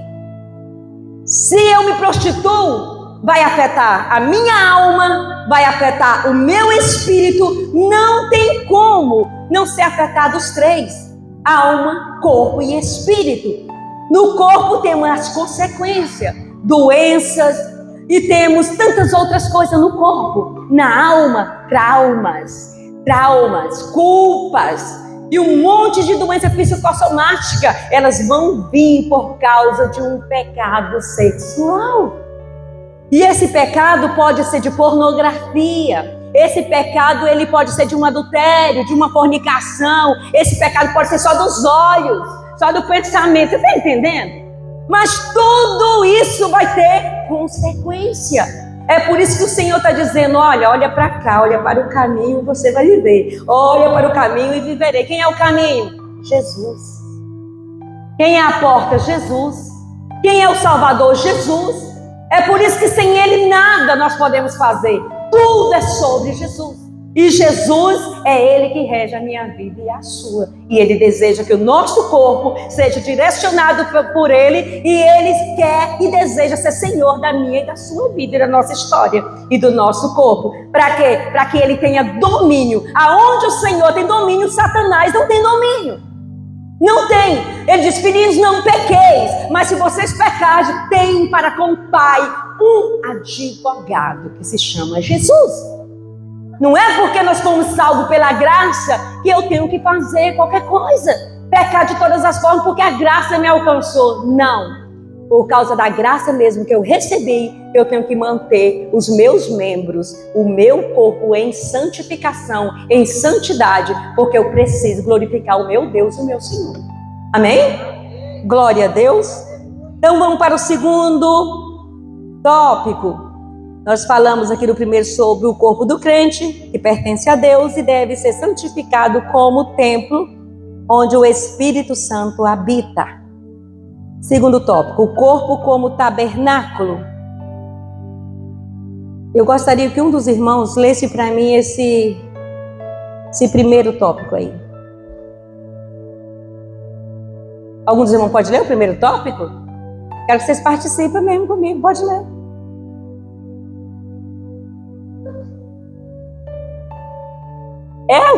Se eu me prostituo, vai afetar a minha alma, vai afetar o meu espírito. Não tem como não ser afetado os três: alma, corpo e espírito. No corpo temos as consequências, doenças, e temos tantas outras coisas no corpo. Na alma, traumas, culpas e um monte de doença psicossomática. Elas vão vir por causa de um pecado sexual. E esse pecado pode ser de pornografia. Esse pecado ele pode ser de um adultério, de uma fornicação. Esse pecado pode ser só dos olhos, só do pensamento. Você está entendendo? Mas tudo isso vai ter consequência. É por isso que o Senhor está dizendo, olha para cá, olha para o caminho e você vai viver. Olha para o caminho e viverei. Quem é o caminho? Jesus. Quem é a porta? Jesus. Quem é o Salvador? Jesus. É por isso que sem Ele nada nós podemos fazer. Tudo é sobre Jesus. E Jesus é Ele que rege a minha vida e a sua. E Ele deseja que o nosso corpo seja direcionado por Ele. E Ele quer e deseja ser Senhor da minha e da sua vida, e da nossa história e do nosso corpo. Para quê? Para que Ele tenha domínio. Aonde o Senhor tem domínio, Satanás não tem domínio. Não tem. Ele diz, filhinhos, não pequeis. Mas se vocês pecarem, tem para com o Pai um advogado que se chama Jesus. Não é porque nós fomos salvos pela graça que eu tenho que fazer qualquer coisa, pecar de todas as formas porque a graça me alcançou. Não. Por causa da graça mesmo que eu recebi, eu tenho que manter os meus membros, o meu corpo em santificação, em santidade, porque eu preciso glorificar o meu Deus e o meu Senhor. Amém? Glória a Deus. Então vamos para o segundo tópico. Nós falamos aqui no primeiro sobre o corpo do crente, que pertence a Deus e deve ser santificado como templo onde o Espírito Santo habita. Segundo tópico, o corpo como tabernáculo. Eu gostaria que um dos irmãos lesse para mim esse primeiro tópico aí. Algum dos irmãos pode ler o primeiro tópico? Quero que vocês participem mesmo comigo, pode ler.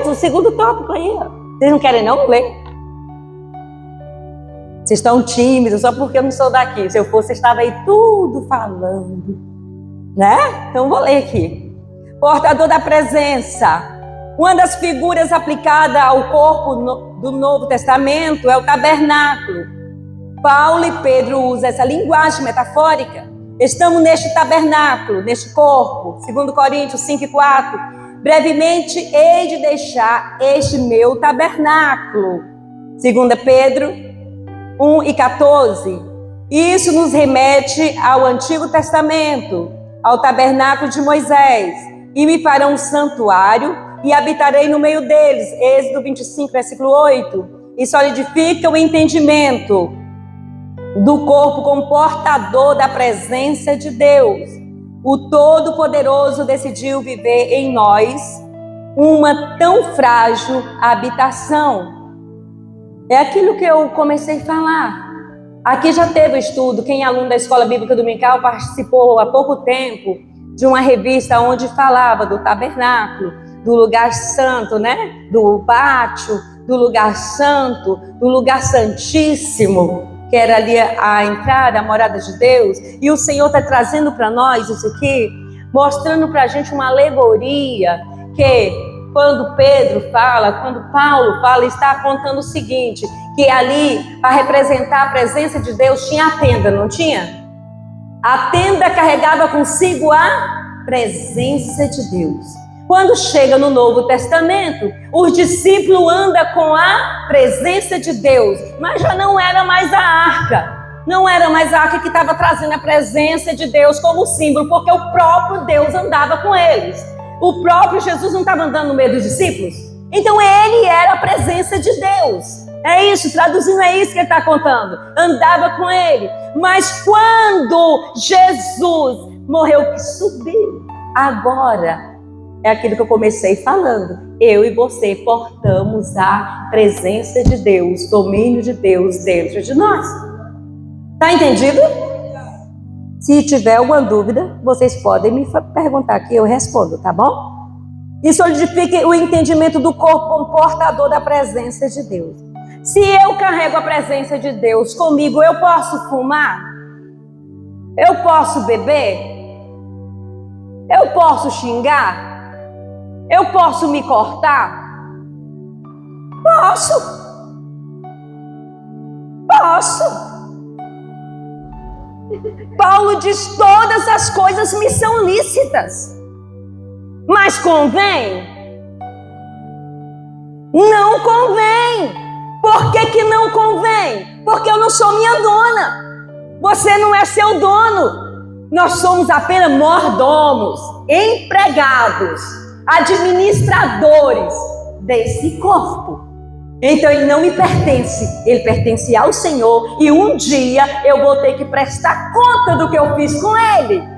O segundo tópico aí, ó. Vocês não querem não ler? Vocês estão tímidos só porque eu não sou daqui. Se eu fosse, estava aí tudo falando, né? Então vou ler aqui. Portador da presença. Uma das figuras aplicada ao corpo do Novo Testamento é o tabernáculo. Paulo e Pedro usam essa linguagem metafórica. Estamos neste tabernáculo, neste corpo. 2 Coríntios 5:4. Brevemente hei de deixar este meu tabernáculo. 2 Pedro 1:14. Isso nos remete ao Antigo Testamento, ao tabernáculo de Moisés. E me farão um santuário e habitarei no meio deles. Êxodo 25, versículo 8. E solidifica o entendimento do corpo como portador da presença de Deus. O Todo-Poderoso decidiu viver em nós uma tão frágil habitação. É aquilo que eu comecei a falar. Aqui já teve um estudo. Quem é aluno da Escola Bíblica Dominical participou há pouco tempo de uma revista onde falava do tabernáculo, do lugar santo, né? Do pátio, do lugar santo, do lugar santíssimo, que era ali a entrada, a morada de Deus. E o Senhor está trazendo para nós isso aqui, mostrando para a gente uma alegoria, que quando Pedro fala, quando Paulo fala, está contando o seguinte, que ali, para representar a presença de Deus, tinha a tenda, não tinha? A tenda carregava consigo a presença de Deus. Quando chega no Novo Testamento, os discípulos andam com a presença de Deus, mas já não era mais a arca. Não era mais a arca que estava trazendo a presença de Deus como símbolo, porque o próprio Deus andava com eles. O próprio Jesus não estava andando no meio dos discípulos. Então ele era a presença de Deus. É isso, traduzindo, é isso que ele está contando. Andava com ele. Mas quando Jesus morreu, que subiu, agora é aquilo que eu comecei falando. Eu e você portamos a presença de Deus, domínio de Deus dentro de nós. Tá entendido? Se tiver alguma dúvida, vocês podem me perguntar que eu respondo, tá bom? E solidifique o entendimento do corpo como portador da presença de Deus. Se eu carrego a presença de Deus comigo, eu posso fumar? Eu posso beber? Eu posso xingar? Eu posso me cortar? Posso. Paulo diz: todas as coisas me são lícitas, mas convém? Não convém. Por que não convém? Porque eu não sou minha dona. Você não é seu dono. Nós somos apenas mordomos, empregados, administradores desse corpo. Então ele não me pertence, ele pertence ao Senhor, e um dia eu vou ter que prestar conta do que eu fiz com ele.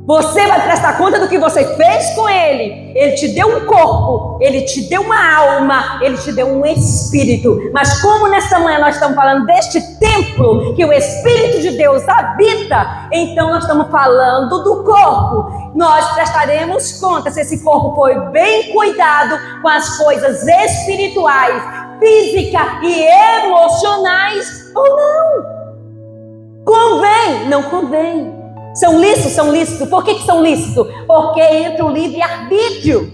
Você vai prestar conta do que você fez com ele. Ele te deu um corpo, ele te deu uma alma, ele te deu um espírito. Mas como nessa manhã nós estamos falando deste templo que o Espírito de Deus habita, então nós estamos falando do corpo. Nós prestaremos conta se esse corpo foi bem cuidado com as coisas espirituais, físicas e emocionais ou não. Convém? Não convém. São lícitos? São lícitos. Por que são lícitos? Porque entra o livre-arbítrio.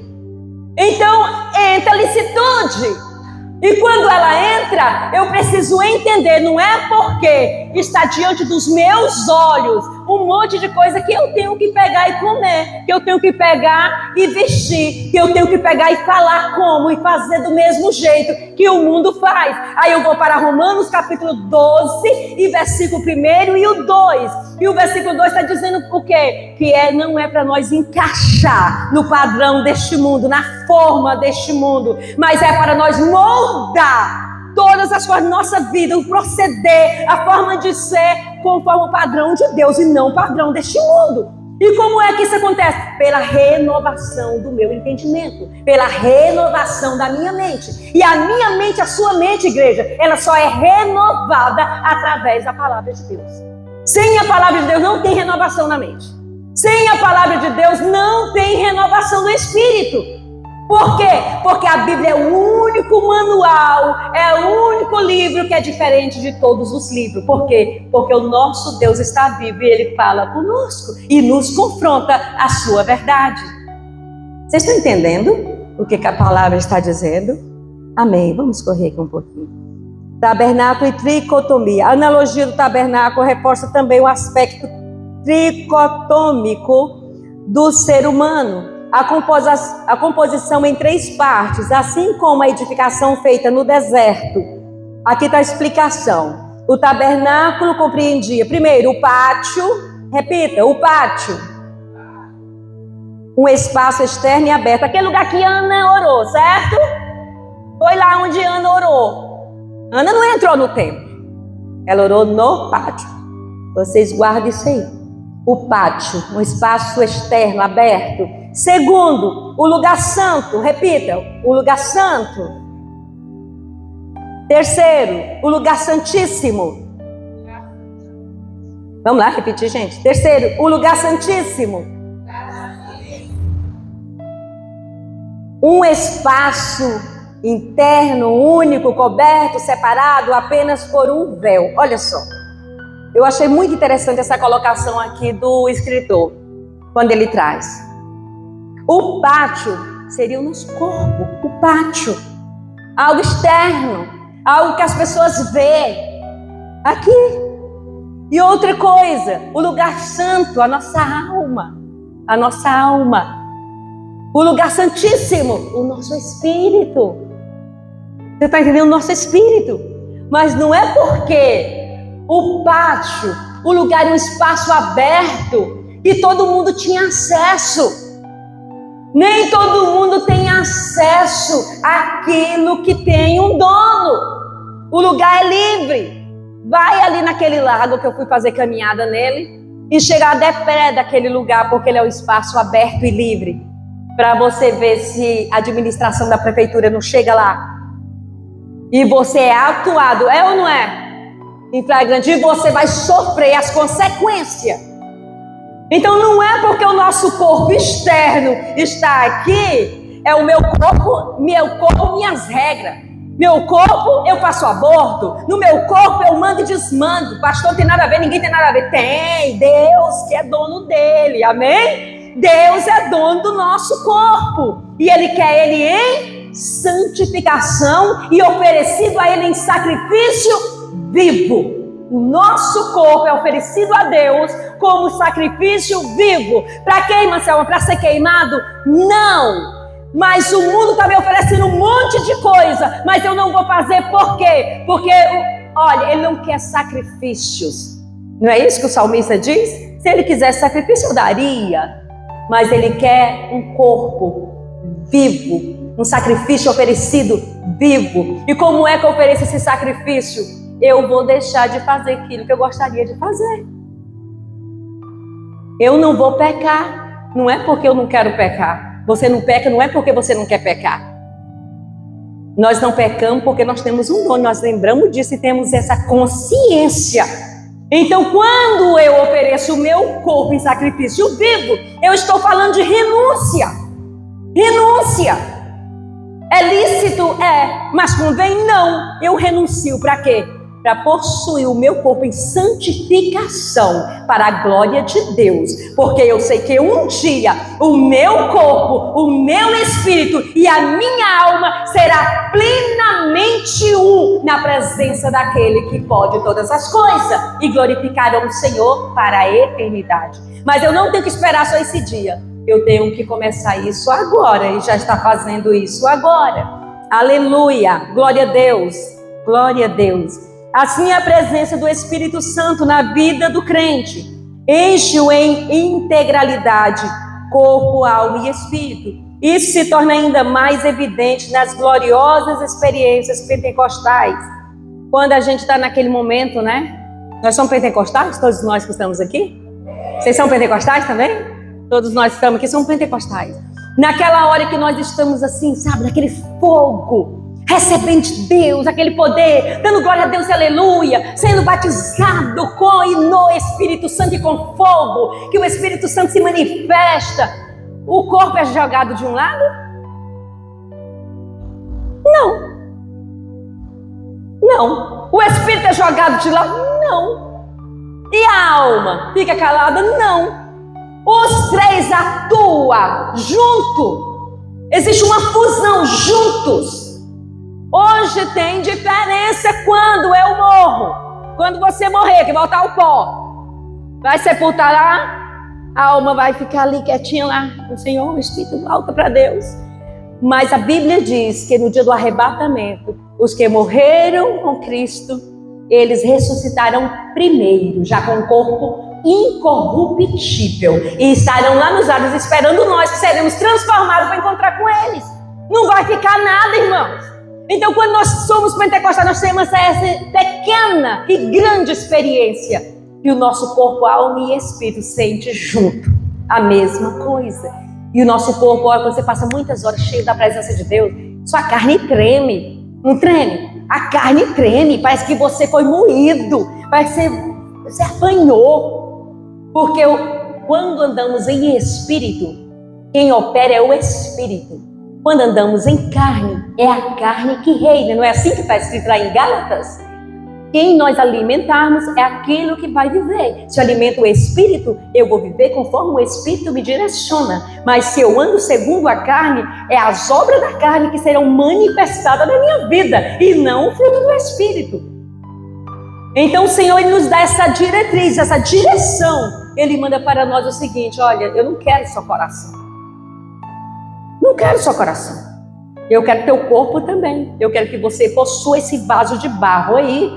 Então, entra a licitude. E quando ela entra, eu preciso entender, não é porque está diante dos meus olhos um monte de coisa que eu tenho que pegar e comer, que eu tenho que pegar e vestir, que eu tenho que pegar e falar como e fazer do mesmo jeito que o mundo faz. Aí eu vou para Romanos capítulo 12 e versículo 1 e o 2. E o versículo 2 está dizendo o quê? Que não é para nós encaixar no padrão deste mundo, na forma deste mundo, mas é para nós moldar todas as coisas da nossa vida, o proceder, a forma de ser conforme o padrão de Deus e não o padrão deste mundo. E como é que isso acontece? Pela renovação do meu entendimento, pela renovação da minha mente. E a minha mente, a sua mente, igreja, ela só é renovada através da palavra de Deus. Sem a palavra de Deus não tem renovação na mente. Sem a palavra de Deus não tem renovação do espírito. Por quê? Porque a Bíblia é o único manual, é o único livro que é diferente de todos os livros. Por quê? Porque o nosso Deus está vivo e Ele fala conosco e nos confronta a sua verdade. Vocês estão entendendo o que a palavra está dizendo? Amém. Vamos correr aqui um pouquinho. Tabernáculo e tricotomia. A analogia do tabernáculo reforça também o aspecto tricotômico do ser humano. A composição em 3 partes, assim como a edificação feita no deserto. Aqui está a explicação. O tabernáculo compreendia, primeiro, o pátio. Repita, o pátio. Um espaço externo e aberto. Aquele lugar que Ana orou, certo? Foi lá onde Ana orou. Ana não entrou no templo. Ela orou no pátio. Vocês guardem isso aí. O pátio, um espaço externo, aberto. Segundo, o lugar santo. Repita, o lugar santo. Terceiro, o lugar santíssimo. Vamos lá, repetir, gente. Terceiro, o lugar santíssimo. Um espaço interno, único, coberto, separado apenas por um véu. Olha só. Eu achei muito interessante essa colocação aqui do escritor, quando ele traz. O pátio seria o nosso corpo, o pátio. Algo externo, algo que as pessoas veem aqui. E outra coisa, o lugar santo, a nossa alma. A nossa alma. O lugar santíssimo, o nosso espírito. Você está entendendo? O nosso espírito. Mas não é porque o pátio, o lugar, um espaço aberto, que todo mundo tinha acesso. Nem todo mundo tem acesso àquilo que tem um dono. O lugar é livre. Vai ali naquele lago que eu fui fazer caminhada nele e chegar até perto daquele lugar, porque ele é um espaço aberto e livre. Para você ver se a administração da prefeitura não chega lá. E você é atuado, é ou não é? Em flagrante, e você vai sofrer as consequências. Então não é porque o nosso corpo externo está aqui, é o meu corpo, minhas regras. Meu corpo, eu faço aborto. No meu corpo, eu mando e desmando. Pastor, não tem nada a ver, ninguém tem nada a ver. Tem, Deus que é dono dele, amém? Deus é dono do nosso corpo. E Ele quer ele em santificação e oferecido a Ele em sacrifício vivo. O nosso corpo é oferecido a Deus como sacrifício vivo. Para quê, irmã Selma? Para ser queimado? Não! Mas o mundo está me oferecendo um monte de coisa, mas eu não vou fazer. Por quê? Porque, olha, Ele não quer sacrifícios. Não é isso que o salmista diz? Se Ele quisesse sacrifício, eu daria. Mas Ele quer um corpo vivo, um sacrifício oferecido vivo. E como é que eu ofereço esse sacrifício? Eu vou deixar de fazer aquilo que eu gostaria de fazer. Eu não vou pecar. Não é porque eu não quero pecar. Você não peca, não é porque você não quer pecar. Nós não pecamos porque nós temos um dom. Nós lembramos disso e temos essa consciência. Então, quando eu ofereço o meu corpo em sacrifício vivo, eu estou falando de renúncia. Renúncia. É lícito? É. Mas convém? Não. Eu renuncio para quê? para possuir o meu corpo em santificação para a glória de Deus, porque eu sei que um dia o meu corpo, o meu espírito e a minha alma será plenamente um na presença daquele que pode todas as coisas e glorificarão o Senhor para a eternidade. Mas eu não tenho que esperar só esse dia, eu tenho que começar isso agora e já está fazendo isso agora. Aleluia, glória a Deus, glória a Deus. Assim a presença do Espírito Santo na vida do crente enche-o em integralidade, corpo, alma e espírito. Isso se torna ainda mais evidente nas gloriosas experiências pentecostais. Quando a gente está naquele momento, né? Nós somos pentecostais, todos nós que estamos aqui? Vocês são pentecostais também? Todos nós que estamos aqui somos pentecostais. Naquela hora que nós estamos assim, sabe, naquele fogo, recebendo de Deus aquele poder, dando glória a Deus, aleluia, sendo batizado com e no Espírito Santo e com fogo, que o Espírito Santo se manifesta. O corpo é jogado de um lado? Não. Não. O Espírito é jogado de lado? Não. E a alma fica calada? Não. Os três atuam junto. Existe uma fusão juntos. Hoje tem diferença quando eu morro. Quando você morrer, que voltar ao pó, vai sepultar lá, a alma vai ficar ali quietinha lá. O Senhor, o Espírito volta para Deus. Mas a Bíblia diz que no dia do arrebatamento, os que morreram com Cristo, eles ressuscitarão primeiro, já com o corpo incorruptível, e estarão lá nos ares esperando nós, que seremos transformados para encontrar com eles. Não vai ficar nada, irmãos. Então, quando nós somos pentecostais, nós temos essa pequena e grande experiência que o nosso corpo, alma e espírito sente junto a mesma coisa. E o nosso corpo, olha, quando você passa muitas horas cheio da presença de Deus, sua carne treme, não treme? A carne treme, parece que você foi moído, parece que você apanhou. Porque quando andamos em espírito, quem opera é o espírito. Quando andamos em carne, é a carne que reina. Não é assim que está escrito lá em Gálatas? Quem nós alimentarmos é aquilo que vai viver. Se eu alimento o Espírito, eu vou viver conforme o Espírito me direciona. Mas se eu ando segundo a carne, é as obras da carne que serão manifestadas na minha vida e não o fruto do Espírito. Então o Senhor, Ele nos dá essa diretriz, essa direção. Ele manda para nós o seguinte: olha, eu não quero seu coração. Não quero seu coração. Eu quero teu corpo também. Eu quero que você possua esse vaso de barro aí,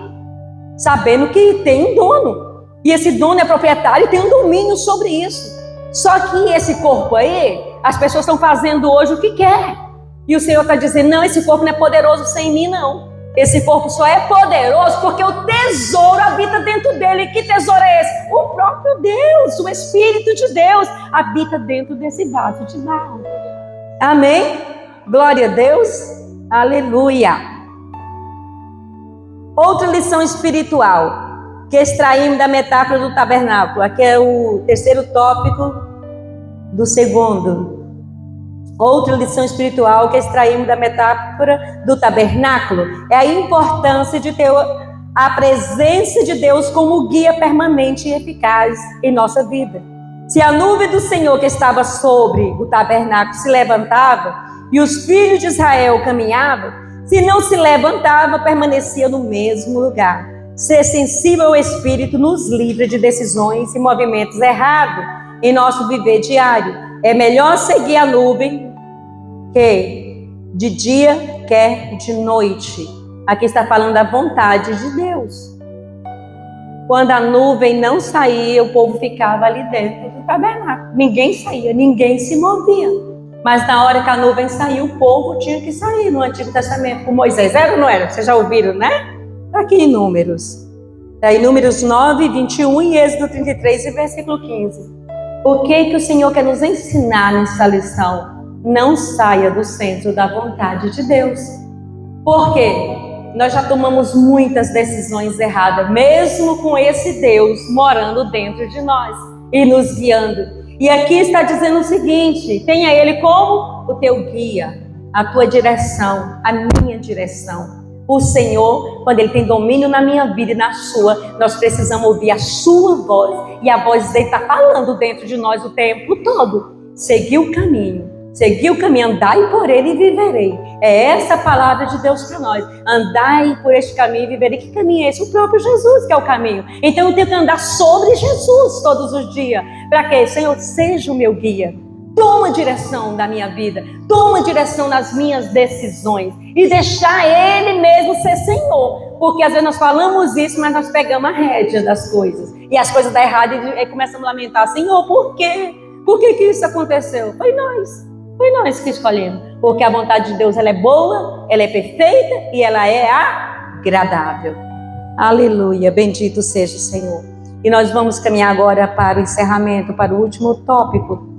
sabendo que tem um dono. E esse dono é proprietário e tem um domínio sobre isso. Só que esse corpo aí, as pessoas estão fazendo hoje o que quer. E o Senhor está dizendo: não, esse corpo não é poderoso sem mim, não. Esse corpo só é poderoso porque o tesouro habita dentro dele. Que tesouro é esse? O próprio Deus, o Espírito de Deus habita dentro desse vaso de barro. Amém? Glória a Deus. Aleluia. Outra lição espiritual que extraímos da metáfora do tabernáculo. Aqui é o terceiro tópico do segundo. Outra lição espiritual que extraímos da metáfora do tabernáculo é a importância de ter a presença de Deus como guia permanente e eficaz em nossa vida. Se a nuvem do Senhor que estava sobre o tabernáculo se levantava e os filhos de Israel caminhavam, se não se levantava, permanecia no mesmo lugar. Ser sensível ao Espírito nos livra de decisões e movimentos errados em nosso viver diário. É melhor seguir a nuvem que de dia quer de noite. Aqui está falando da vontade de Deus. Quando a nuvem não saía, o povo ficava ali dentro do tabernáculo. Ninguém saía, ninguém se movia. Mas na hora que a nuvem saiu, o povo tinha que sair no Antigo Testamento com Moisés. Era ou não era? Vocês já ouviram, né? Está aqui em Números. Está em Números 9, 21 e Êxodo 33 e versículo 15. O que o Senhor quer nos ensinar nessa lição? Não saia do centro da vontade de Deus. Por quê? Nós já tomamos muitas decisões erradas, mesmo com esse Deus morando dentro de nós e nos guiando. E aqui está dizendo o seguinte: tenha Ele como o teu guia, a tua direção, a minha direção. O Senhor, quando Ele tem domínio na minha vida e na sua, nós precisamos ouvir a sua voz. E a voz dele está falando dentro de nós o tempo todo. Seguir o caminho, andai por ele e viverei. É essa a palavra de Deus para nós. Andai por este caminho e viverei. Que caminho é esse? O próprio Jesus que é o caminho. Então eu tenho que andar sobre Jesus todos os dias. Para que, Senhor, seja o meu guia. Toma direção da minha vida, toma direção nas minhas decisões e deixar Ele mesmo ser Senhor. Porque às vezes nós falamos isso, mas nós pegamos a rédea das coisas. E as coisas dão errado e começamos a lamentar. Senhor, por quê? Por que isso aconteceu? Foi nós que escolhemos. Porque a vontade de Deus ela é boa, ela é perfeita e ela é agradável. Aleluia, bendito seja o Senhor. E nós vamos caminhar agora para o encerramento, para o último tópico.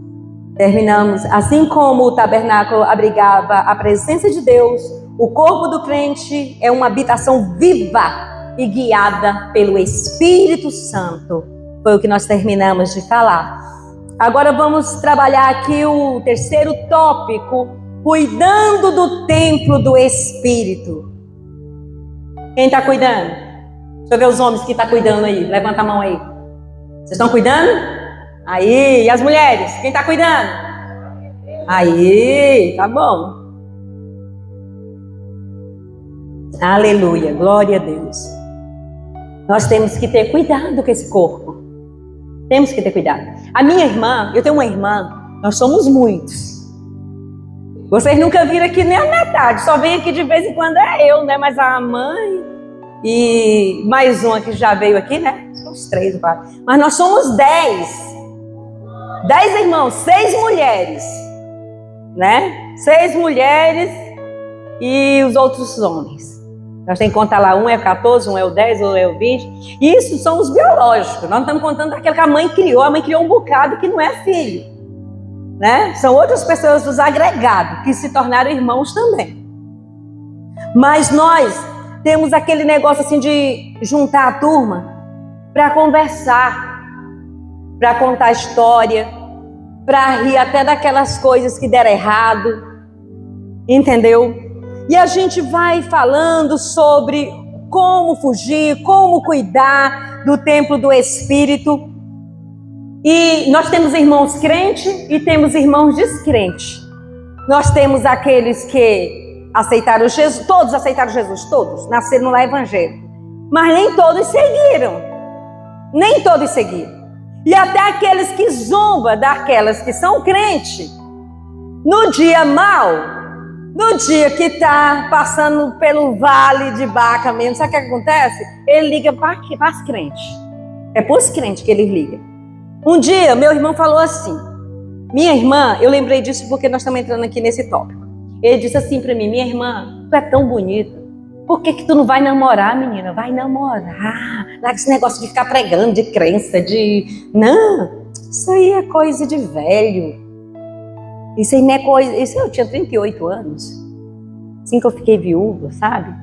Terminamos, assim como o tabernáculo abrigava a presença de Deus, o corpo do crente é uma habitação viva e guiada pelo Espírito Santo. Foi o que nós terminamos de falar. Agora vamos trabalhar aqui o terceiro tópico, cuidando do templo do Espírito. Quem está cuidando? Deixa eu ver os homens que estão cuidando aí, levanta a mão aí. Vocês estão cuidando? Aí, e as mulheres? Quem está cuidando? Aí, tá bom. Aleluia, glória a Deus. Nós temos que ter cuidado com esse corpo. Temos que ter cuidado. A minha irmã, eu tenho uma irmã, nós somos muitos. Vocês nunca viram aqui nem a metade, só vem aqui de vez em quando é eu, né? Mas a mãe e mais uma que já veio aqui, né? São os 3 ou 4. Mas nós somos 10. 10 irmãos, 6 mulheres, né? 6 mulheres e os outros homens. Nós temos que contar lá, um é 14, um é o 10, ou é o 20. E isso são os biológicos. Nós não estamos contando daquele que a mãe criou. A mãe criou um bocado que não é filho, né? São outras pessoas dos agregados que se tornaram irmãos também. Mas nós temos aquele negócio assim de juntar a turma para conversar, para contar história, para rir até daquelas coisas que deram errado, entendeu? E a gente vai falando sobre como fugir, como cuidar do templo do Espírito. E nós temos irmãos crentes e temos irmãos descrentes. Nós temos aqueles que aceitaram Jesus, todos aceitaram Jesus, todos nasceram no Evangelho. Mas nem todos seguiram. Nem todos seguiram. E até aqueles que zombam daquelas que são crentes, no dia mau, no dia que está passando pelo vale de Baca mesmo, sabe o que acontece? Ele liga para as crentes. É para os crentes que ele liga. Um dia, meu irmão falou assim, minha irmã, eu lembrei disso porque nós estamos entrando aqui nesse tópico. Ele disse assim para mim, minha irmã, tu é tão bonita. Por que tu não vai namorar, menina? Vai namorar. Lá esse negócio de ficar pregando, de crença, de... Não, isso aí é coisa de velho. Isso aí não é coisa... Isso eu tinha 38 anos. Assim que eu fiquei viúva, sabe?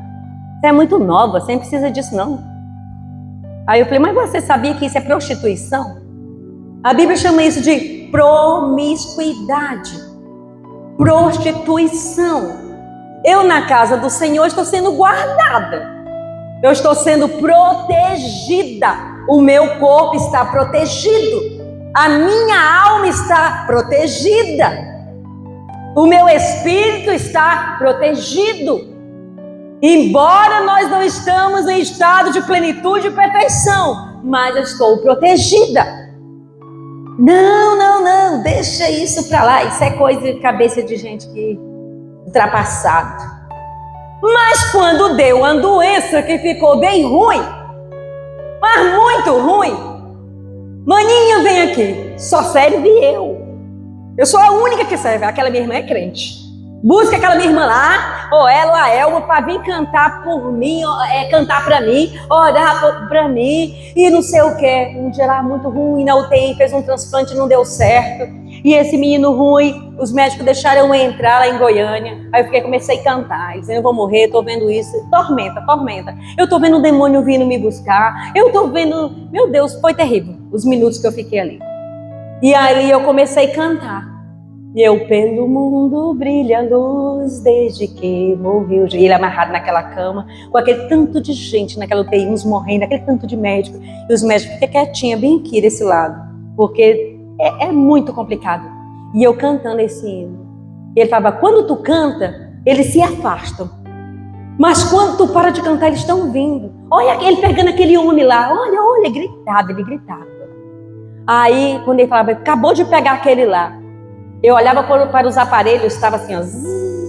Você é muito nova, você não precisa disso não. Aí eu falei, mas você sabia que isso é prostituição? A Bíblia chama isso de promiscuidade. Prostituição. Eu na casa do Senhor estou sendo guardada. Eu estou sendo protegida. O meu corpo está protegido. A minha alma está protegida. O meu espírito está protegido. Embora nós não estamos em estado de plenitude e perfeição, mas eu estou protegida. Não, deixa isso para lá. Isso é coisa de cabeça de gente que ultrapassado. Mas quando deu uma doença que ficou bem ruim, mas muito ruim, maninha, vem aqui, só serve eu sou a única que serve. Aquela minha irmã é crente. Busca aquela minha irmã lá, ou ela ou a Elma, para vir cantar por mim, cantar para mim, orar para mim, e não sei o que. Um dia lá muito ruim na UTI, fez um transplante e não deu certo. E esse menino ruim, os médicos deixaram eu entrar lá em Goiânia. Aí eu comecei a cantar, dizendo, eu vou morrer, tô vendo isso. Tormenta. Eu tô vendo o demônio vindo me buscar. Eu tô vendo, meu Deus, foi terrível os minutos que eu fiquei ali. E aí eu comecei a cantar. E eu, pelo mundo brilha a luz desde que morreu. E ele amarrado naquela cama, com aquele tanto de gente naquela UTI, uns morrendo, aquele tanto de médico. E os médicos ficam quietinhos, bem aqui desse lado, porque é muito complicado. E eu cantando esse hino. E ele falava, quando tu canta, eles se afastam. Mas quando tu para de cantar, eles estão vindo. Olha ele pegando aquele homem lá, olha, ele gritava. Aí, quando ele falava, acabou de pegar aquele lá, eu olhava para os aparelhos, estava assim, ó,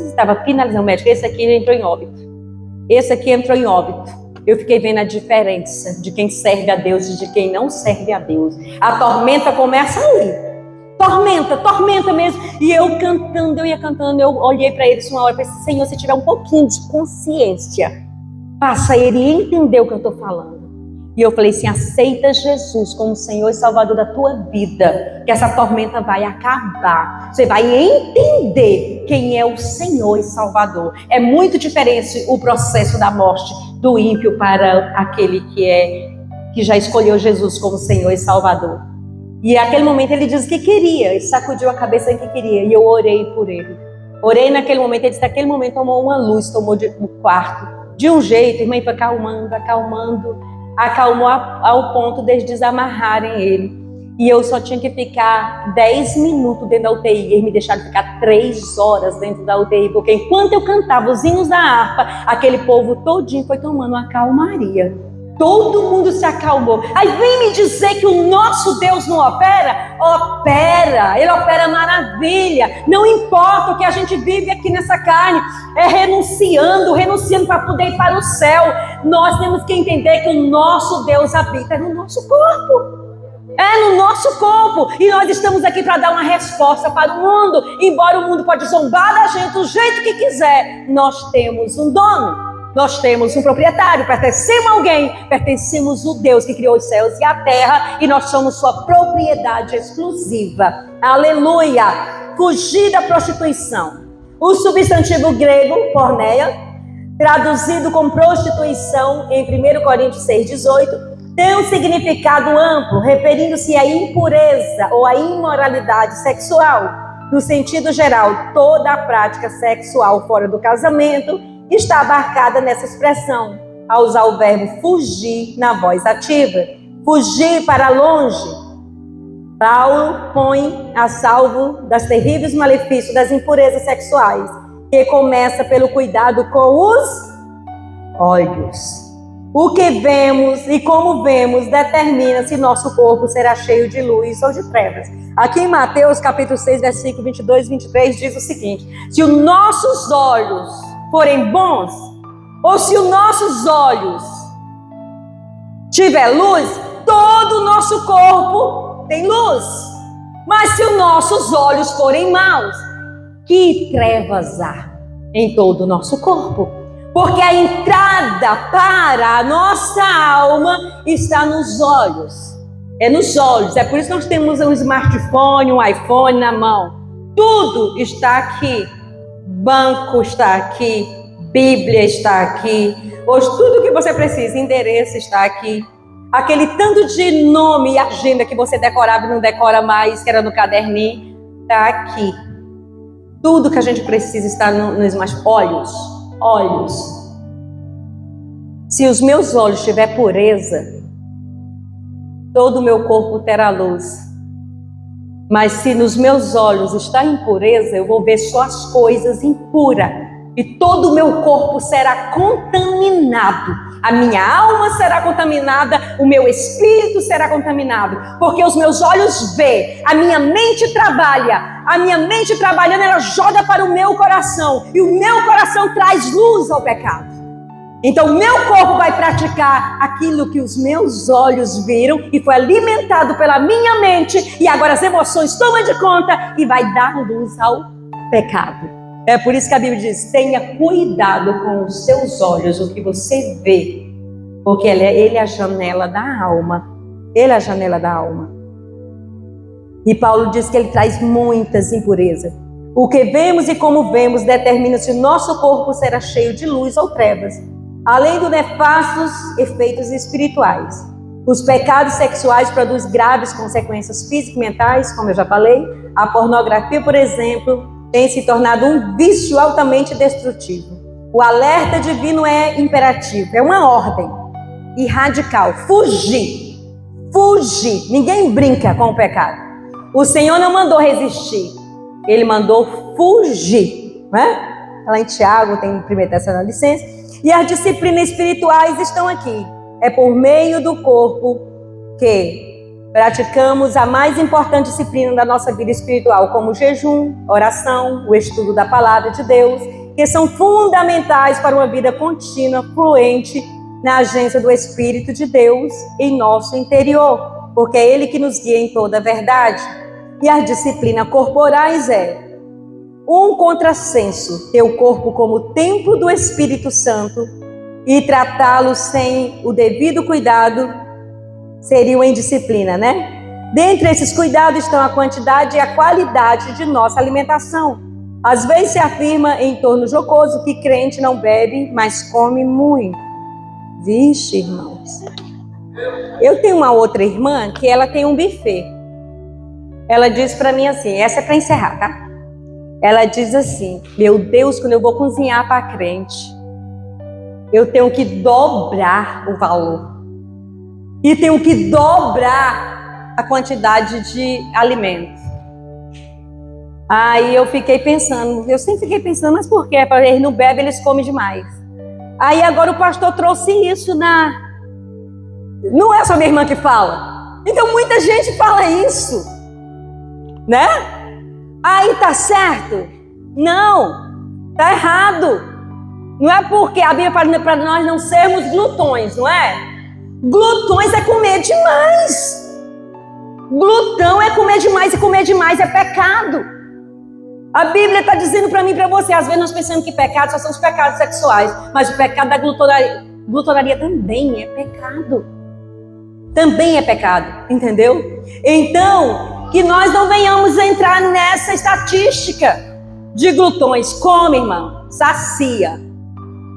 estava finalizando o médico, esse aqui entrou em óbito. Esse aqui entrou em óbito. Eu fiquei vendo a diferença de quem serve a Deus e de quem não serve a Deus. A tormenta começa ali. Tormenta mesmo. E eu ia cantando, eu olhei para eles uma hora e pensei, Senhor, se tiver um pouquinho de consciência, faça ele entender o que eu estou falando. E eu falei assim, aceita Jesus como Senhor e Salvador da tua vida, que essa tormenta vai acabar. Você vai entender quem é o Senhor e Salvador. É muito diferente o processo da morte do ímpio para aquele que já escolheu Jesus como Senhor e Salvador. E naquele momento ele disse que queria, e sacudiu a cabeça que queria, e eu orei por ele. Orei naquele momento, ele disse que naquele momento tomou uma luz, tomou o quarto, de um jeito, irmã, foi acalmou ao ponto de eles desamarrarem ele. E eu só tinha que ficar 10 minutos dentro da UTI. Eles me deixaram ficar 3 horas dentro da UTI, porque enquanto eu cantava os hinos da harpa, aquele povo todinho foi tomando uma calmaria. Todo mundo se acalmou. Aí vem me dizer que o nosso Deus não opera? Opera, Ele opera maravilha. Não importa o que a gente vive aqui nessa carne, é renunciando para poder ir para o céu. Nós temos que entender que o nosso Deus habita no nosso corpo. É no nosso corpo. E nós estamos aqui para dar uma resposta para o mundo. Embora o mundo pode zombar da gente do jeito que quiser, nós temos um dono. Nós temos um proprietário, pertencemos a alguém, pertencemos ao Deus que criou os céus e a terra, e nós somos sua propriedade exclusiva. Aleluia! Fugir da prostituição. O substantivo grego, porneia, traduzido como prostituição em 1 Coríntios 6,18, tem um significado amplo, referindo-se à impureza ou à imoralidade sexual. No sentido geral, toda a prática sexual fora do casamento está abarcada nessa expressão, ao usar o verbo fugir na voz ativa. Fugir para longe. Paulo põe a salvo das terríveis malefícios das impurezas sexuais, que começa pelo cuidado com os olhos. O que vemos e como vemos determina se nosso corpo será cheio de luz ou de trevas. Aqui em Mateus capítulo 6, versículo 22 e 23 diz o seguinte: se os nossos olhos forem bons, ou se os nossos olhos tiver luz, todo o nosso corpo tem luz. Mas se os nossos olhos forem maus, que trevas há em todo o nosso corpo? Porque a entrada para a nossa alma está nos olhos. É nos olhos. É por isso que nós temos um smartphone, um iPhone na mão. Tudo está aqui. Banco está aqui, Bíblia está aqui, hoje tudo que você precisa, endereço está aqui, aquele tanto de nome e agenda que você decorava e não decora mais, que era no caderninho, está aqui. Tudo que a gente precisa está nos olhos. Se os meus olhos tiver pureza, todo o meu corpo terá luz. Mas se nos meus olhos está impureza, eu vou ver só as coisas impuras. E todo o meu corpo será contaminado. A minha alma será contaminada, o meu espírito será contaminado. Porque os meus olhos veem, a minha mente trabalha. A minha mente trabalhando, ela joga para o meu coração. E o meu coração traz luz ao pecado. Então o meu corpo vai praticar aquilo que os meus olhos viram e foi alimentado pela minha mente, e agora as emoções tomam de conta e vai dar luz ao pecado. É por isso que a Bíblia diz: tenha cuidado com os seus olhos, o que você vê, porque ele é a janela da alma. Ele é a janela da alma. E Paulo diz que ele traz muitas impurezas. O que vemos e como vemos determina se o nosso corpo será cheio de luz ou trevas, além dos nefastos efeitos espirituais. Os pecados sexuais produzem graves consequências físicas e mentais, como eu já falei. A pornografia, por exemplo, tem se tornado um vício altamente destrutivo. O alerta divino é imperativo, é uma ordem e radical. Fugir, fugir. Ninguém brinca com o pecado. O Senhor não mandou resistir, Ele mandou fugir, né? Lá em Tiago, tem 1 Tessalonicenses. E as disciplinas espirituais estão aqui. É por meio do corpo que praticamos a mais importante disciplina da nossa vida espiritual, como o jejum, oração, o estudo da palavra de Deus, que são fundamentais para uma vida contínua, fluente na agência do Espírito de Deus em nosso interior, porque é Ele que nos guia em toda a verdade. E as disciplinas corporais é um contrassenso, ter o corpo como templo do Espírito Santo e tratá-lo sem o devido cuidado seria uma indisciplina, né? Dentre esses cuidados estão a quantidade e a qualidade de nossa alimentação. Às vezes se afirma em torno jocoso que crente não bebe, mas come muito. Vixe, irmãos. Eu tenho uma outra irmã que ela tem um buffet. Ela diz para mim assim, essa é para encerrar, tá? Ela diz assim, meu Deus, quando eu vou cozinhar para crente, eu tenho que dobrar o valor. E tenho que dobrar a quantidade de alimentos. Aí eu fiquei pensando, eu sempre fiquei pensando, mas por quê? Para eles não bebem, eles comem demais. Aí agora o pastor trouxe isso Não é só minha irmã que fala. Então muita gente fala isso, né? Aí tá certo? Não, tá errado. Não é porque a Bíblia fala para nós não sermos glutões, não é? Glutões é comer demais. Glutão é comer demais e comer demais é pecado. A Bíblia está dizendo para mim e para você, às vezes nós pensamos que pecado só são os pecados sexuais, mas o pecado da glutonaria também é pecado. Também é pecado, entendeu? Então, que nós não venhamos entrar nessa estatística de glutões. Come, irmão, sacia,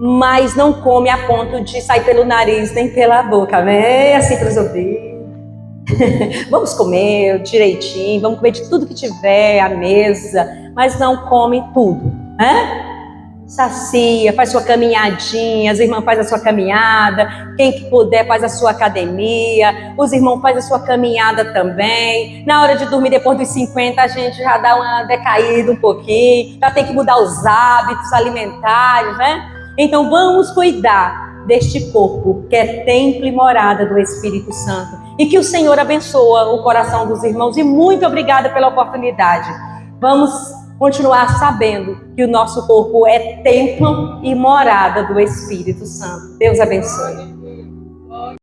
mas não come a ponto de sair pelo nariz nem pela boca, né? Assim para os ouvidos. Vamos comer direitinho, vamos comer de tudo que tiver à mesa, mas não come tudo, né? Sacia, faz sua caminhadinha, as irmãs fazem a sua caminhada, quem que puder faz a sua academia, os irmãos fazem a sua caminhada também. Na hora de dormir, depois dos 50, a gente já dá uma decaída um pouquinho, já tem que mudar os hábitos alimentares, né? Então vamos cuidar deste corpo que é templo e morada do Espírito Santo. E que o Senhor abençoe o coração dos irmãos. E muito obrigada pela oportunidade. Vamos continuar sabendo que o nosso corpo é templo e morada do Espírito Santo. Deus abençoe.